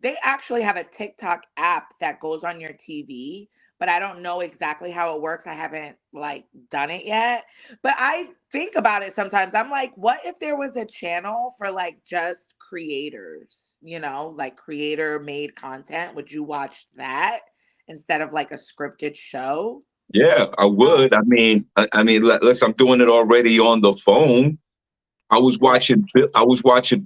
they actually have a TikTok app that goes on your TV, but I don't know exactly how it works. I haven't like done it yet. But I think about it sometimes. I'm like, what if there was a channel for like just creators, like creator made content? Would you watch that instead of like a scripted show? Yeah, I Oh, would. I mean, listen, I'm doing it already on the phone. okay. I was watching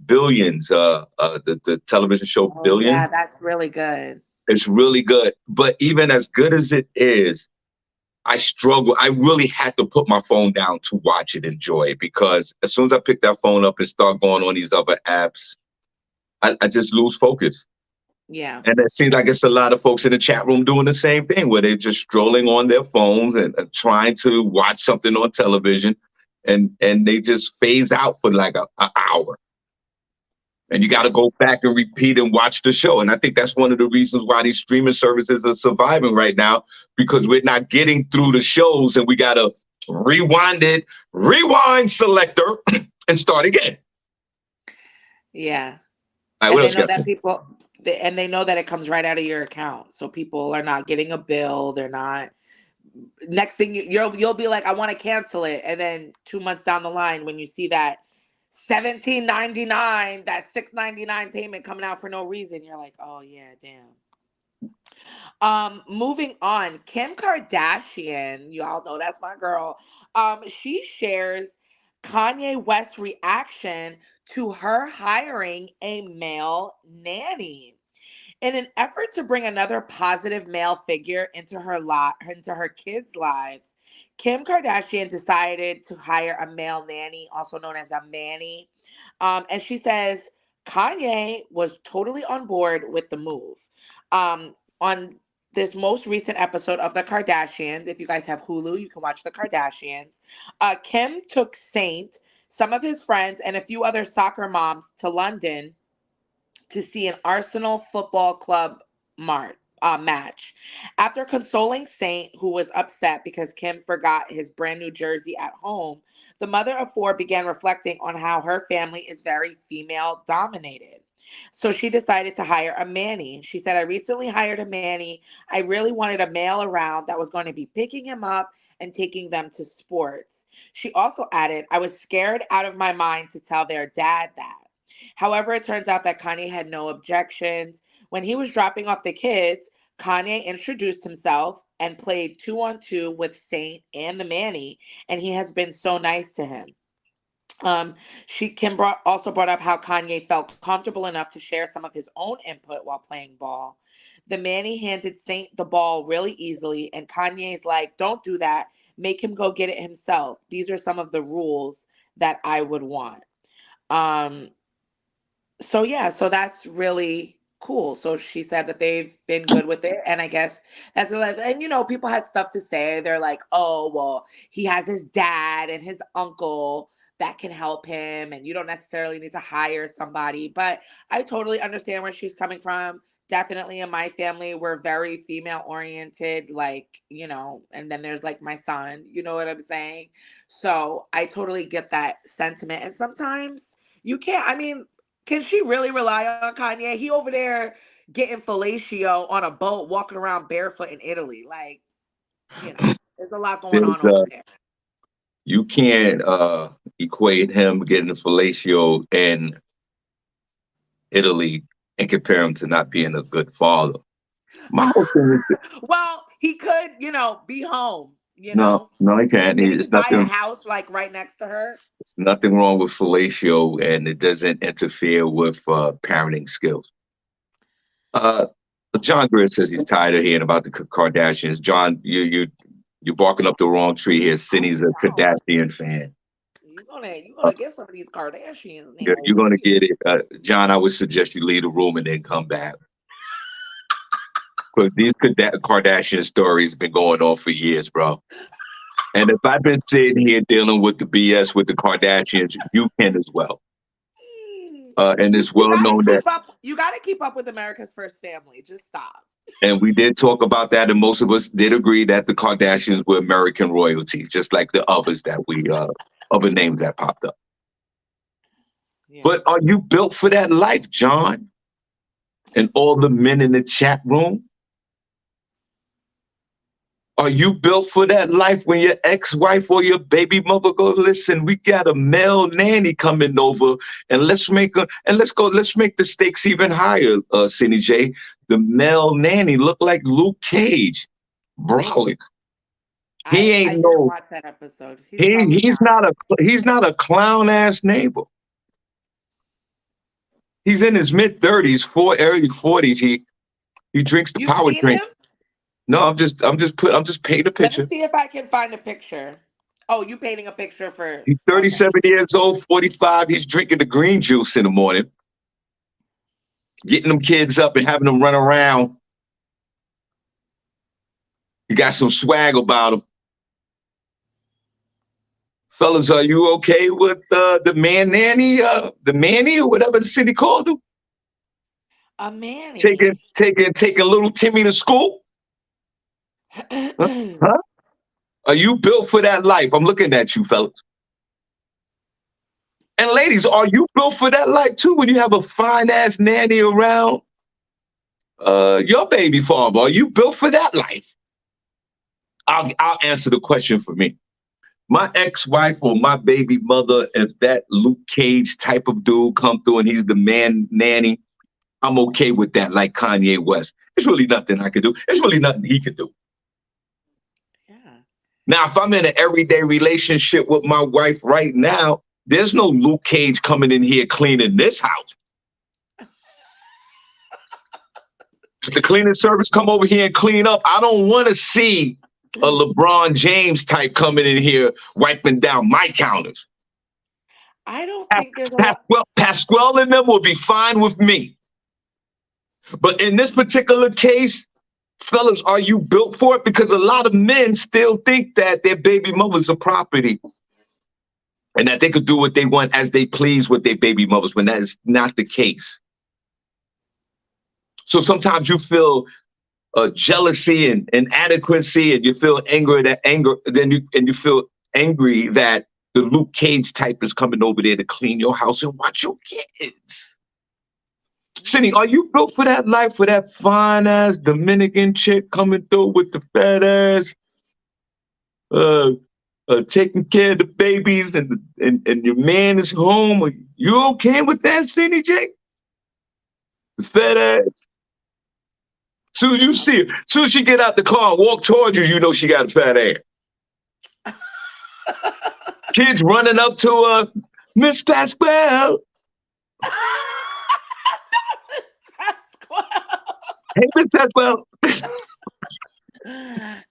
Billions, the television show Oh yeah, Billions. that's really good. It's really good, but even as good as it is, I struggle. I really had to put my phone down to watch it, enjoy it, because as soon as I pick that phone up and start going on these other apps, I just lose focus. Yeah. And it seems like it's a lot of folks in the chat room doing the same thing, where they're just strolling on their phones and trying to watch something on television, and they just phase out for like an hour. And you got to Yeah. go back and repeat and watch the show. And I think that's one of the reasons why these streaming services are surviving right now, because we're not getting through the shows and we got to rewind selector and start again. Yeah. All right, what And they else you know got? that and they know that it comes right out of your account. So people are not getting a bill. They're not. Next thing you'll be like, I want to cancel it, and then 2 months down the line, when you see that 17.99, that 6.99 payment coming out for no reason, you're like, oh yeah, damn. Moving on, Kim Kardashian, you all know that's my girl. She shares Kanye West's reaction to her hiring a male nanny. In an effort to bring another positive male figure into her kids' lives, Kim Kardashian decided to hire a male nanny, also known as a manny. And she says Kanye was totally on board with the move. On this most recent episode of The Kardashians, if you guys have Hulu, you can watch The Kardashians. Kim took Saint, some of his friends, and a few other soccer moms to London to see an Arsenal Football Club match. After consoling Saint, who was upset because Kim forgot his brand new jersey at home, the mother of four began reflecting on how her family is very female dominated. So she decided to hire a Manny. She said, I recently hired a Manny. I really wanted a male around that was going to be picking him up and taking them to sports. She also added, I was scared out of my mind to tell their dad that. However, it turns out that Kanye had no objections. When he was dropping off the kids, Kanye introduced himself and played 2-on-2 with Saint and the Manny, and he has been so nice to him. Also brought up how Kanye felt comfortable enough to share some of his own input while playing ball. The Manny handed Saint the ball really easily, and Kanye's like, "Don't do that. Make him go get it himself. These are some of the rules that I would want." Um, so yeah, so that's really cool. So she said that they've been good with it, and I guess that's like, and people had stuff to say. They're like, oh well, he has his dad and his uncle that can help him, and you don't necessarily need to hire somebody. But I totally understand where she's coming from. Definitely in my family, we're very female oriented, like, and then there's like my son, you know what I'm saying? So I totally get that sentiment. And sometimes you can't, I mean, can she really rely on Kanye? He over there getting fellatio on a boat, walking around barefoot in Italy. Like, there's a lot going There's on over there. you can't equate him getting fellatio in Italy and compare him to not being a good father. My whole thing is Well, he could, be home, no, no, he can't. Did he It's buy a nothing. house like right next to her? There's nothing wrong with fellatio, and it doesn't interfere with parenting skills. Uh, John Greer says he's tired of hearing about the Kardashians. John, you're barking up the wrong tree here. Cindy's a No. Kardashian fan. You gonna get some of these Kardashians now You're over going to here. get it, John. I would suggest you leave the room and then come back because these Kardashian stories been going on for years, bro. And if I've been sitting here dealing with the BS with the Kardashians, you can as well. And You it's you well gotta known that, keep up. You gotta keep up with America's First Family. Just stop. and we did talk about that, and most of us did agree that the Kardashians were American royalty, just like the others that other names that popped up. Yeah. But are you built for that life, John? And all the men in the chat room? Are you built for that life when your ex-wife or your baby mother go, listen, we got a male nanny coming over and let's make the stakes even higher, SennyJ. The male nanny look like Luke Cage. Brolic. He I ain't didn't no watch that episode. He's probably he's fine. not a clown ass neighbor. He's in his mid-30s, early 40s. He drinks the You've power seen drink. him? No, I'm just painting a Let me picture. see if I can find a picture. Oh, you painting a picture for He's okay. 37 years old, 45. He's drinking the green juice in the morning, getting them kids up and having them run around. He got some swag about him. Fellas, are you okay with the man nanny, the Manny or whatever the city called him? A Manny. Taking little Timmy to school? Huh? Huh? Are you built for that life? I'm looking at you, fellas. And ladies, are you built for that life too? When you have a fine ass nanny around your baby father, are you built for that life? I'll answer the question for me. My ex-wife or my baby mother, if that Luke Cage type of dude come through and he's the man nanny, I'm okay with that. Like Kanye West, there's really nothing I could do. There's really nothing he could do. Yeah. Now, if I'm in an everyday relationship with my wife right now, there's no Luke Cage coming in here cleaning this house. If the cleaning service come over here and clean up, I don't want to see a LeBron James type coming in here wiping down my counters. I don't think there's a lot. Pasquale and them will be fine with me. But in this particular case, fellas, are you built for it? Because a lot of men still think that their baby mothers are property and that they could do what they want as they please with their baby mothers when that is not the case. So sometimes you feel jealousy and inadequacy, and you feel anger, then you feel angry that the Luke Cage type is coming over there to clean your house and watch your kids. Cindy, are you built for that life, for that fine ass Dominican chick coming through with the fat ass, uh, taking care of the babies, and your man is home? Are you okay with that, Cindy J? The fat ass. Soon as you see her, soon as she get out the car and walk towards you, you know she got a fat ass. Kids running up to her, Miss Pasquale. Hey, Miss Pasquale.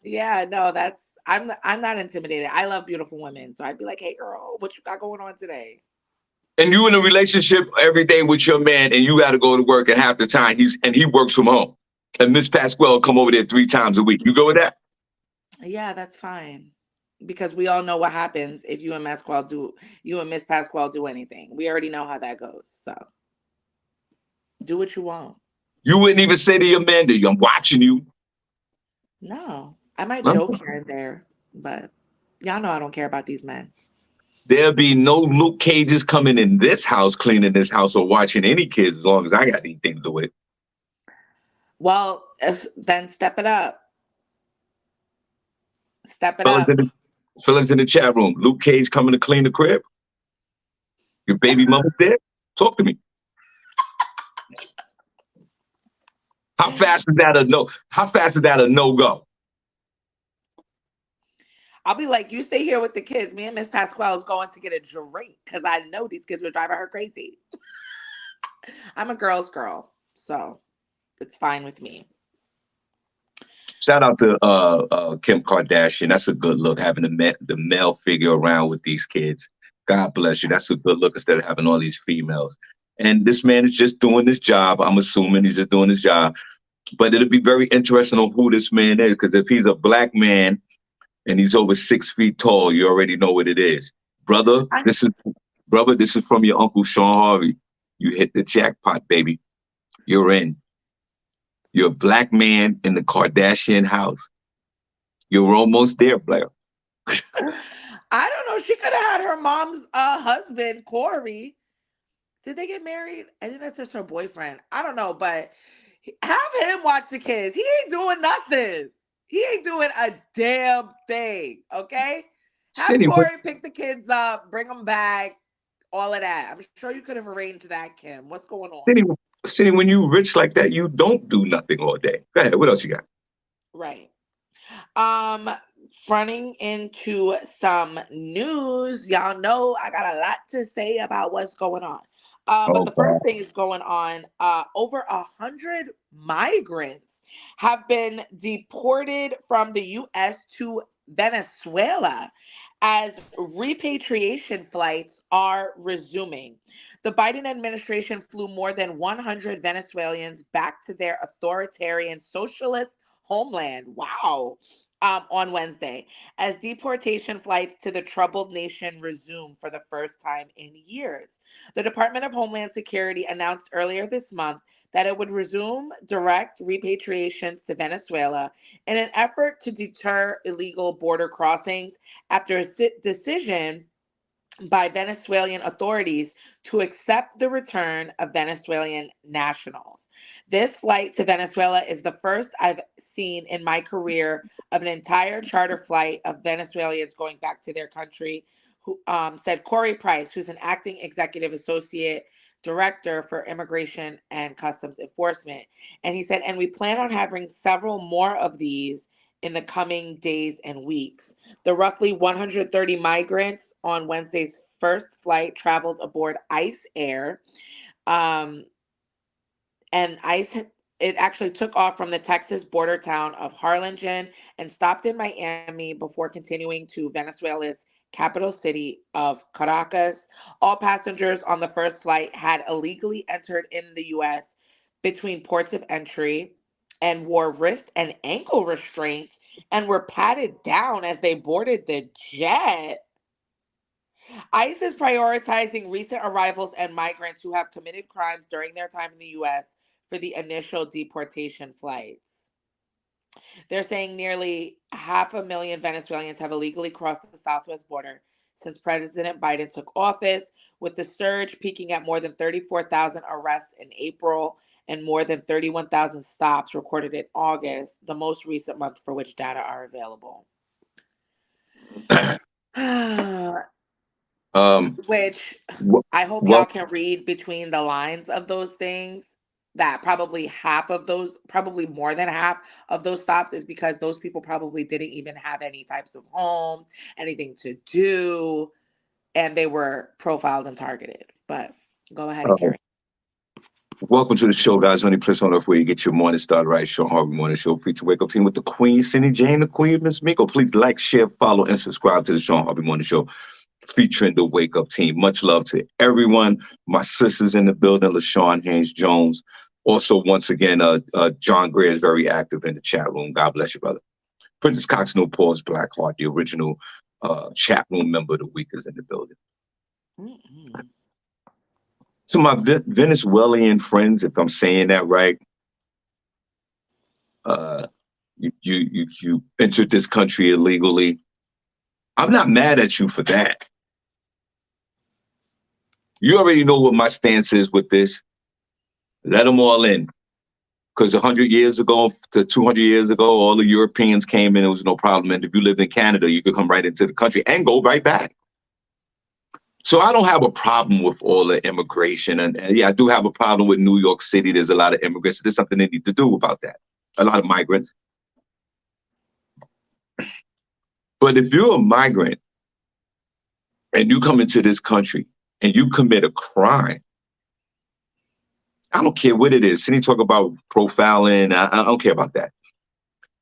Yeah, no, I'm not intimidated. I love beautiful women. So I'd be like, hey girl, what you got going on today? And you in a relationship every day with your man, and you got to go to work, and half the time he works from home. And Miss Pasquale come over there 3 times a week. You go with that? Yeah, that's fine. Because we all know what happens if you and Miss Pasquale do anything. We already know how that goes. So do what you want. You wouldn't even say to your man that I'm watching you. No. I might Huh? joke here and there, but y'all know I don't care about these men. There'll be no Luke Cages coming in this house, cleaning this house, or watching any kids as long as I got anything to do with it. Well, then step it up. Step it Fellas up. in the fellas in the chat room. Luke Cage coming to clean the crib. Your baby mama's there. Talk to me. How fast is that a no? How fast is that a no go? I'll be like, you stay here with the kids. Me and Miss Pasquale is going to get a drink because I know these kids were driving her crazy. I'm a girl's girl, so it's fine with me. Shout out to Kim Kardashian. That's a good look, having the male figure around with these kids. God bless you. That's a good look instead of having all these females. And this man is just doing his job. I'm assuming he's just doing his job. But it'll be very interesting on who this man is, because if he's a black man and he's over 6 feet tall, you already know what it is. Brother, I, this is from your uncle Shawn Harvey. You hit the jackpot, baby. You're in. You're a black man in the Kardashian house. You're almost there, Blair. I don't know. She could have had her mom's husband, Corey. Did they get married? I think that's just her boyfriend. I don't know, but have him watch the kids. He ain't doing nothing. He ain't doing a damn thing. Okay? Have Cindy, Corey pick the kids up, bring them back, all of that. I'm sure you could have arranged that, Kim. What's going on? Cindy, Cindy, when you rich like that, you don't do nothing all day. Go ahead. What else you got? Right. Um, Running into some news. Y'all know I got a lot to say about what's going on. But Oh the first God. thing is going on. Over 100 migrants have been deported from the U.S. to Venezuela as repatriation flights are resuming. The Biden administration flew more than 100 Venezuelans back to their authoritarian socialist homeland. Wow. On Wednesday, as deportation flights to the troubled nation resume for the first time in years. The Department of Homeland Security announced earlier this month that it would resume direct repatriations to Venezuela in an effort to deter illegal border crossings after a decision by Venezuelan authorities to accept the return of Venezuelan nationals. This flight to Venezuela is the first I've seen in my career of an entire charter flight of Venezuelans going back to their country, who said Corey Price, who's an acting executive associate director for immigration and customs enforcement. And he said, and we plan on having several more of these in the coming days and weeks. The roughly 130 migrants on Wednesday's first flight traveled aboard Ice Air. Um, and it actually took off from the Texas border town of Harlingen and stopped in Miami before continuing to Venezuela's capital city of Caracas. All passengers on the first flight had illegally entered in the US between ports of entry and wore wrist and ankle restraints and were patted down as they boarded the jet. ICE is prioritizing recent arrivals and migrants who have committed crimes during their time in the U.S. for the initial deportation flights. They're saying nearly 500,000 Venezuelans have illegally crossed the southwest border since President Biden took office, with the surge peaking at more than 34,000 arrests in April and more than 31,000 stops recorded in August, the most recent month for which data are available. Which I hope y'all Well, can read between the lines of those things. That probably half of those, probably more than half of those stops is because those people probably didn't even have any types of homes, anything to do, and they were profiled and targeted. But go ahead and uh, carry. welcome to the show, guys. Only place on earth where you get your morning started right. Shawn Harvey Morning Show. Feature Wake Up Team with the Queen, SennyJ, the Queen, Miss Miko. Please like, share, follow, and subscribe to the Shawn Harvey Morning Show featuring the Wake Up Team. Much love to everyone. My sisters in the building, LaShawn Haynes Jones. Also, once again, John Gray is very active in the chat room. God bless you, brother. Princess Cox, no pause, Blackheart, the original chat room member of the week, is in the building. Mm-hmm. To my Venezuelan friends, if I'm saying that right, you entered this country illegally. I'm not mad at you for that. You already know what my stance is with this. Let them all in. Because 100 years ago to 200 years ago, all the Europeans came in, it was no problem. And if you lived in Canada, you could come right into the country and go right back. So I don't have a problem with all the immigration. And yeah, I do have a problem with New York City. There's a lot of immigrants. There's something they need to do about that. A lot of migrants. But if you're a migrant and you come into this country and you commit a crime, I don't care what it is. Cindy talk about profiling. I don't care about that.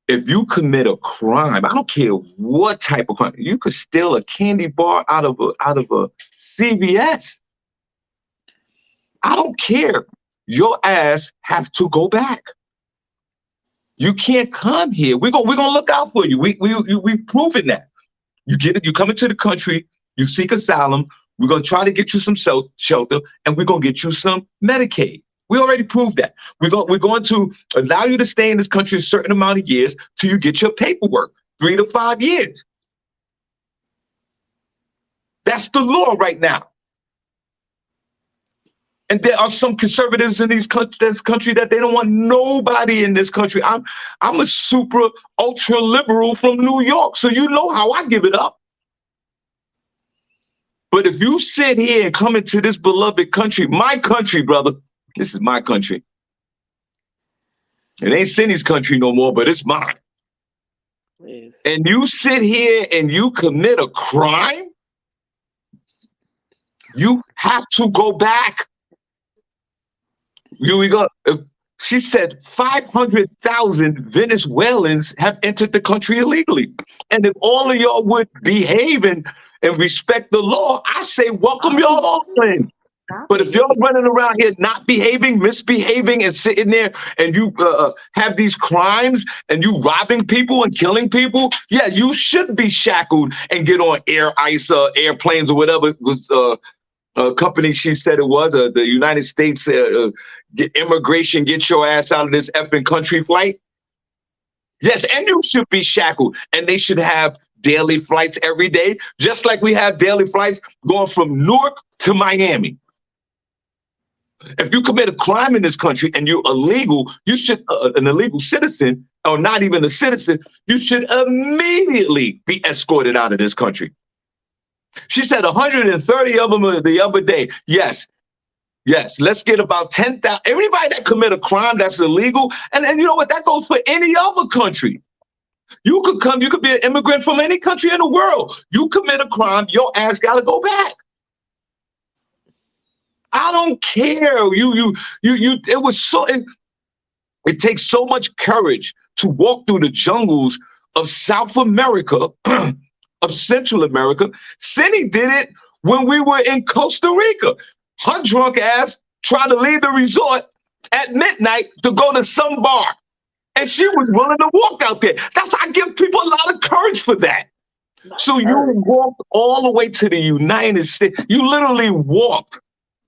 If you commit a crime, I don't care what type of crime. You could steal a candy bar out of a CVS. I don't care. Your ass have to go back. You can't come here. We're gonna look out for you. We've proven that. You get it. You come into the country. You seek asylum. We're gonna try to get you some shelter, and we're gonna get you some Medicaid. We already proved that. We're going to allow you to stay in this country a certain amount of years till you get your paperwork, 3 to 5 years. That's the law right now. And there are some conservatives in this country that they don't want nobody in this country. I'm a super ultra liberal from New York, so you know how I give it up. But if you sit here and come into this beloved country, my country, brother, this is my country. It ain't Cindy's country no more, but it's mine. Please. And you sit here and you commit a crime, you have to go back. She said 500,000 Venezuelans have entered the country illegally. And if all of y'all would behave and respect the law, I say welcome y'all all in. But if y'all running around here not behaving, misbehaving, and sitting there and you have these crimes and you robbing people and killing people, yeah, you should be shackled and get on airplanes or whatever it was company she said it was, the United States immigration, get your ass out of this effing country flight. Yes, and you should be shackled, and they should have daily flights every day, just like we have daily flights going from Newark to Miami. If you commit a crime in this country and you're illegal, you should, an illegal citizen, or not even a citizen, you should immediately be escorted out of this country. She said 130 of them the other day. Yes, let's get about 10,000. Everybody that commit a crime that's illegal, and you know what, that goes for any other country. You could be an immigrant from any country in the world. You commit a crime, your ass got to go back. I don't care. It was so. It takes so much courage to walk through the jungles of South America, of Central America. Cindy did it when we were in Costa Rica. Her drunk ass tried to leave the resort at midnight to go to some bar, and she was willing to walk out there. I give people a lot of courage for that. So you walked all the way to the United States. You literally walked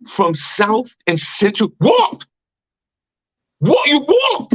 from South and Central. You walked.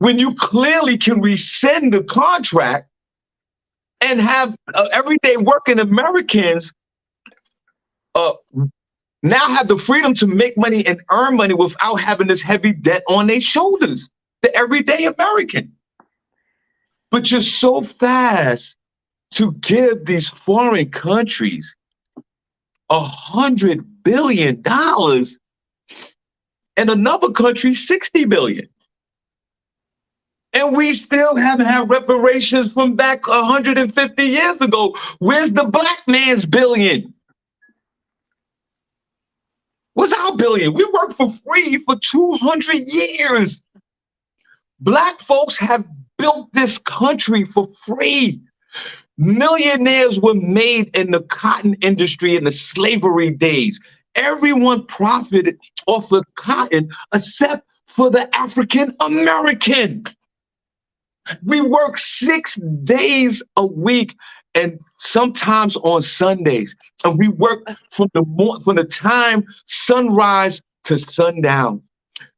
when you clearly can rescind the contract and have everyday working Americans uh, now have the freedom to make money and earn money without having this heavy debt on their shoulders, the everyday American. But you're so fast to give these foreign countries $100 billion and another country 60 billion. And we still haven't had reparations from back 150 years ago. Where's the black man's billion? What's our billion? We worked for free for 200 years. Black folks have built this country for free. Millionaires were made in the cotton industry in the slavery days. Everyone profited off of cotton except for the African American. We work 6 days a week and sometimes on Sundays. And we work from the time sunrise to sundown.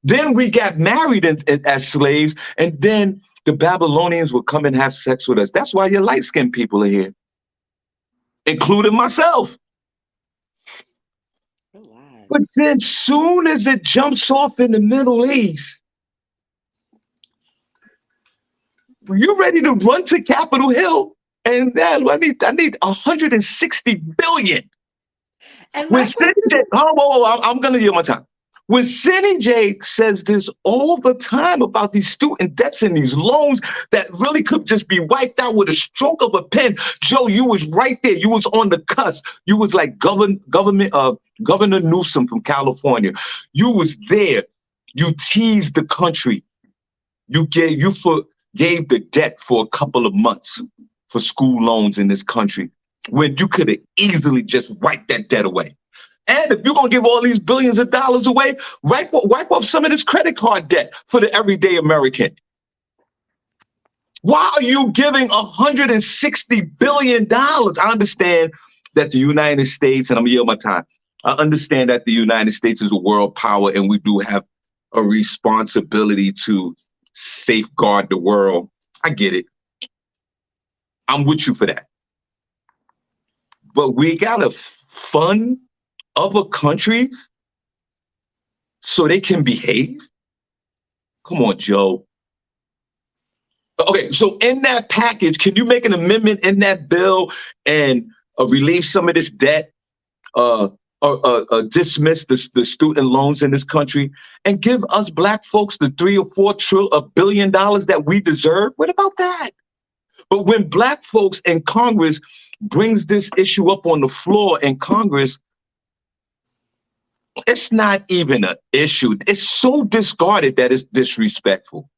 Then we got married as slaves, and then the Babylonians would come and have sex with us. That's why your light-skinned people are here, including myself. Relax. But then soon as it jumps off in the Middle East, you're ready to run to Capitol Hill, and I need 160 billion. And When SennyJ, I'm gonna give my time. When SennyJ says this all the time about these student debts and these loans that really could just be wiped out with a stroke of a pen, Joe, you was right there. You was on the cusp. You was like Governor Newsom from California. You was there. You teased the country. You gave the debt for a couple of months for school loans in this country when you could have easily just wiped that debt away. And if you're going to give all these billions of dollars away, wipe off some of this credit card debt for the everyday American. Why are you giving $160 billion? I understand that the United States, and I'm going to yield my time, I understand that the United States is a world power and we do have a responsibility to safeguard the world. I get it. I'm with you for that. But we got to fund other countries so they can behave? Come on, Joe. Okay, so in that package, can you make an amendment in that bill and relieve some of this debt, dismiss the student loans in this country, and give us black folks the $3 billion that we deserve? What about that? But when black folks in Congress brings this issue up on the floor in Congress, it's not even an issue. It's so discarded that it's disrespectful.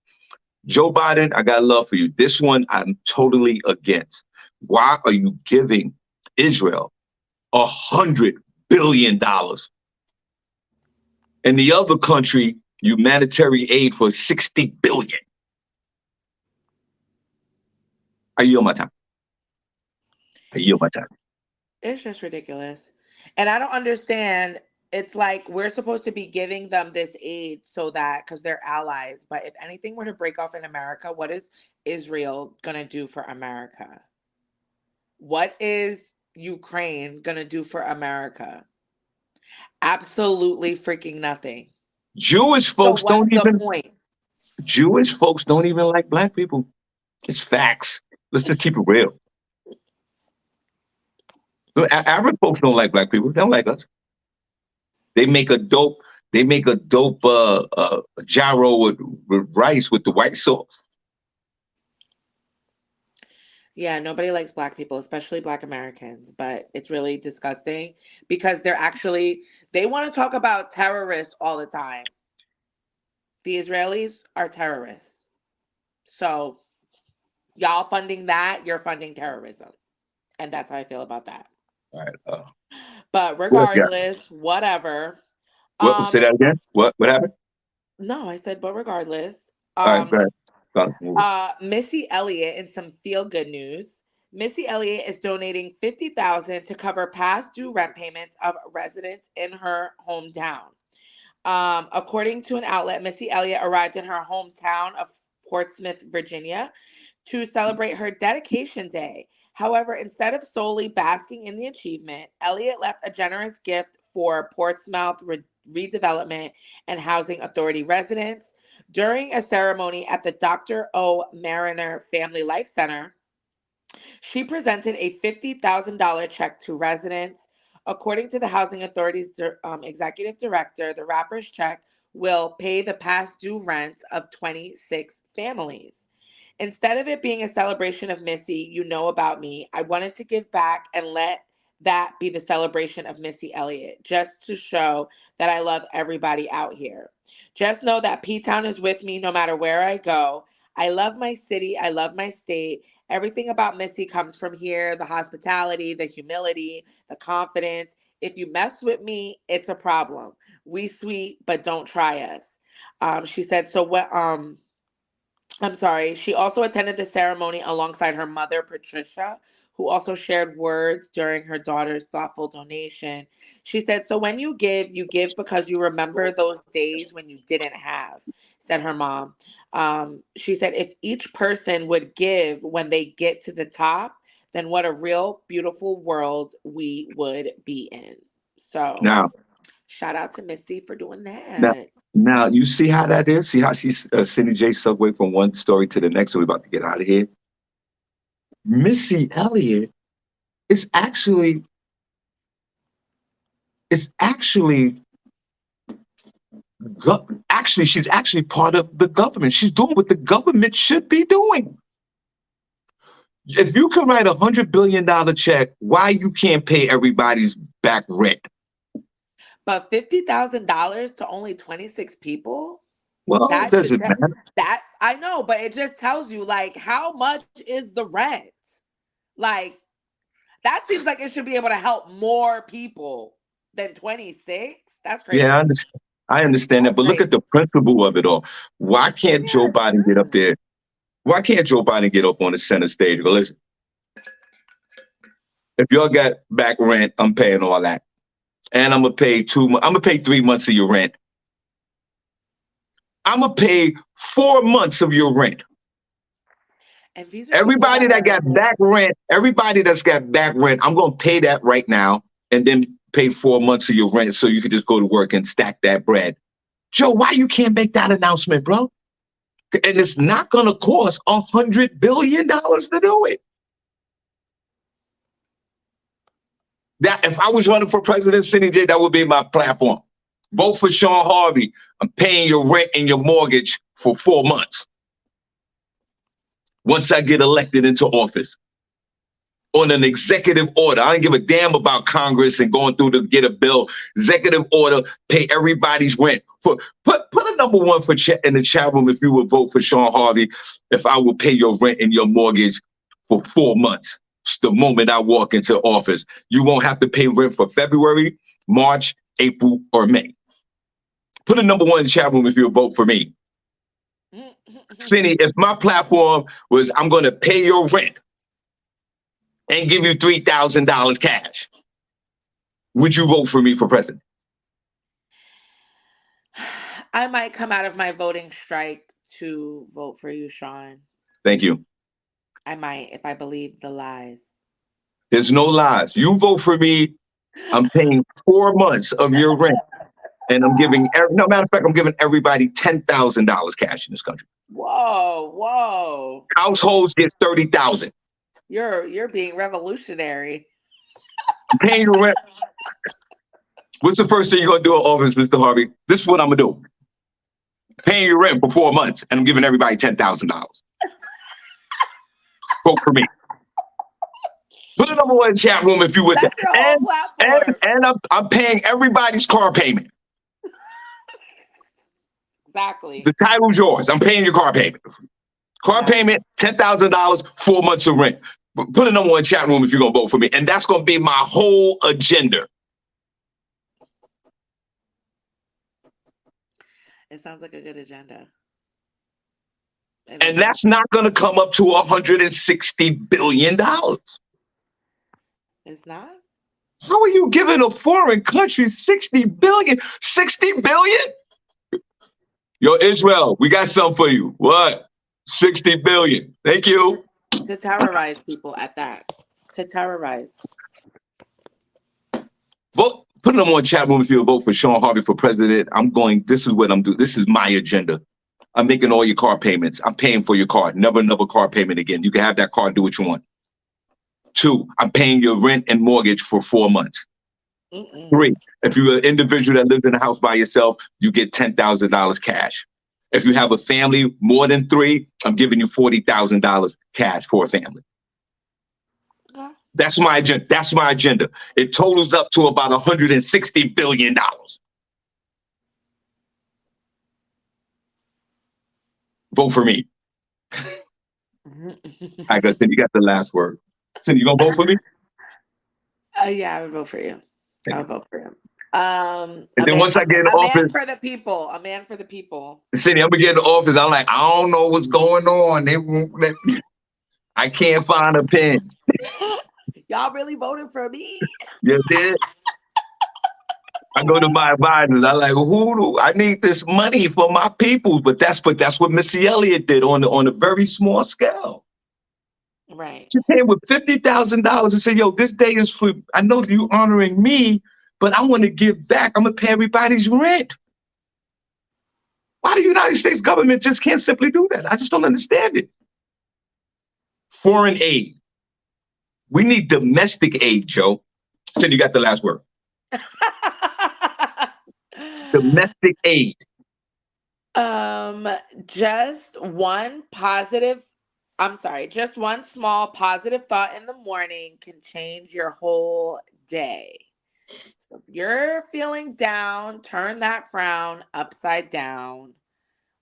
Joe Biden, I got love for you. This one I'm totally against. Why are you giving Israel $100 billion? And the other country, humanitarian aid for $60 billion. I yield my time. It's just ridiculous. And I don't understand. It's like we're supposed to be giving them this aid so that because they're allies. But if anything were to break off in America, what is Israel going to do for America? What is Ukraine going to do for America? Absolutely freaking nothing. Jewish folks so what's don't even. the point? Jewish folks don't even like black people. It's facts. Let's just keep it real. Arab folks don't like black people. They don't like us. They make a dope gyro with rice with the white sauce. Yeah, nobody likes black people, especially black Americans, but it's really disgusting because they want to talk about terrorists all the time. The Israelis are terrorists. So y'all funding that, you're funding terrorism. And that's how I feel about that. All right. But regardless, whatever. Say that again. What happened? No, I said, but regardless. All right, go ahead. Missy Elliott, in some feel-good news, Missy Elliott is donating $50,000 to cover past due rent payments of residents in her hometown. According to an outlet, Missy Elliott arrived in her hometown of Portsmouth, Virginia, to celebrate her dedication day. However, instead of solely basking in the achievement, Elliott left a generous gift for Portsmouth Redevelopment and Housing Authority residents. During a ceremony at the Dr. O. Mariner Family Life Center, she presented a $50,000 check to residents. According to the Housing Authority's executive director, the rapper's check will pay the past due rents of 26 families. Instead of it being a celebration of Missy, you know about me, I wanted to give back and let that be the celebration of Missy Elliott, just to show that I love everybody out here. Just know that P-Town is with me no matter where I go. I love my city. I love my state. Everything about Missy comes from here, the hospitality, the humility, the confidence. If you mess with me, it's a problem. We sweet, but don't try us. She said, so what, I'm sorry. She also attended the ceremony alongside her mother, Patricia, who also shared words during her daughter's thoughtful donation. She said, so when you give because you remember those days when you didn't have, said her mom. She said, if each person would give when they get to the top, then what a real beautiful world we would be in. So Now, shout out to Missy for doing now, that. now, you see how that is? See how she's SennyJ segue from one story to the next? So we're about to get out of here. Missy Elliott is actually she's actually part of the government. She's doing what the government should be doing. If you can write $100 billion check, why you can't pay everybody's back rent? But $50,000 to only 26 people? Well, That does should it matter? that I know, but it just tells you like how much is the rent? Like that seems like it should be able to help more people than 26. That's Yeah, crazy. I understand that, That's but look at the crazy. principle of it all. Why can't Joe Yeah, Biden get up there? Why can't Joe Biden get up on the center stage and go, listen, if y'all got back rent, I'm paying all that. And I'm gonna pay I'm gonna pay 3 months of your rent. I'm gonna pay 4 months of your rent. and these are people Everybody that that are got back rent, everybody that's got back rent, I'm gonna pay that right now and then pay 4 months of your rent so you can just go to work and stack that bread. Joe, why you can't make that announcement, bro? And it's not gonna cost $100 billion to do it. That if I was running for president, SennyJ, that would be my platform. Vote for Shawn Harvey. I'm paying your rent and your mortgage for 4 months. Once I get elected into office on an executive order, I don't give a damn about Congress and going through to get a bill. Executive order, pay everybody's rent. Put a number one for in the chat room if you would vote for Shawn Harvey. If I will pay your rent and your mortgage for 4 months, it's the moment I walk into office, you won't have to pay rent for February, March, April, or May. Put a number one in the chat room if you would vote for me. Cindy, if my platform was I'm going to pay your rent and give you $3,000 cash, would you vote for me for president? I might come out of my voting strike to vote for you, Shawn. Thank you. I might if I believe the lies. There's no lies. You vote for me, I'm paying 4 months of your rent. And I'm giving, no matter of fact, I'm giving everybody $10,000 cash in this country. Whoa. Households get $30,000. You're being revolutionary. I'm paying your rent. What's the first thing you're gonna do in office, Mr. Harvey? This is what I'm gonna do. Paying your rent for 4 months, and I'm giving everybody $10,000. Vote for me. Put a number one in the chat room if you would. That's your whole platform. And I'm paying everybody's car payment. Exactly. The title's yours. I'm paying your car payment. Car payment, $10,000, 4 months of rent. Put a number one in the chat room if you're gonna vote for me, and that's gonna be my whole agenda. It sounds like a good agenda. And that's not going to come up to $160 billion. It's not? How are you giving a foreign country 60 billion? 60 billion? Yo, Israel, we got something for you. What? 60 billion. Thank you. To terrorize people at that. To terrorize. Vote. Put them on chat room if you vote for Shawn Harvey for president. This is what I'm doing. This is my agenda. I'm making all your car payments. I'm paying for your car. Never another car payment again. You can have that car, do what you want. 2, I'm paying your rent and mortgage for 4 months. 3, if you're an individual that lives in a house by yourself, you get $10,000 cash. If you have a family more than 3, I'm giving you $40,000 cash for a family. Okay. That's my agenda. That's my agenda. It totals up to about $160 billion. Vote for me. I guess Cindy, you got the last word. Cindy, you gonna vote for me? Yeah, I would vote for you. I would vote for him. And then once I get in a office, man for the people. A man for the people. Cindy, I'm gonna get in the office. I'm like, I don't know what's going on. They won't let me. I can't find a pen. Y'all really voted for me? You did. I go to my advisors. I like, I need this money for my people. But that's what Missy Elliott did on a very small scale. Right. She came with $50,000 and said, yo, this day is for, I know you honoring me, but I want to give back. I'm going to pay everybody's rent. Why the United States government just can't simply do that? I just don't understand it. Foreign aid. We need domestic aid, Joe. Cindy, you got the last word. Domestic aid. Just one small positive thought in the morning can change your whole day. So if you're feeling down, turn that frown upside down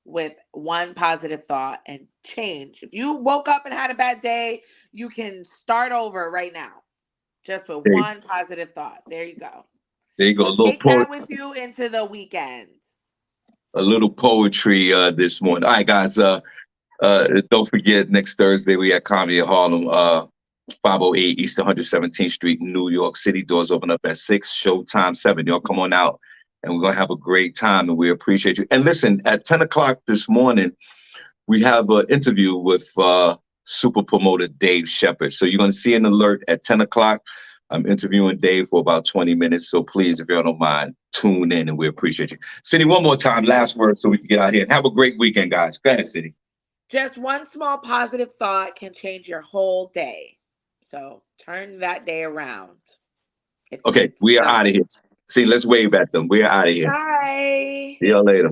with one positive thought and change. If you woke up and had a bad day, you can start over right now. Just with one positive thought. There you go. There you go. So take that with you into the weekend. A little poetry this morning. All right, guys. Don't forget, next Thursday we at Comedy in Harlem, 508 East 117th Street, New York City. Doors open up at 6. Showtime 7. Y'all come on out, and we're gonna have a great time, and we appreciate you. And listen, at 10 o'clock this morning, we have an interview with super promoter Dave Shepard. So you're gonna see an alert at 10 o'clock. I'm interviewing Dave for about 20 minutes. So please, if you don't mind, tune in, and we appreciate you. Cindy, one more time, last word so we can get out here. Have a great weekend, guys. Go ahead, Cindy. Just one small positive thought can change your whole day. So turn that day around. Okay, we are out of here. See, let's wave at them. We are out of here. Bye. See y'all later.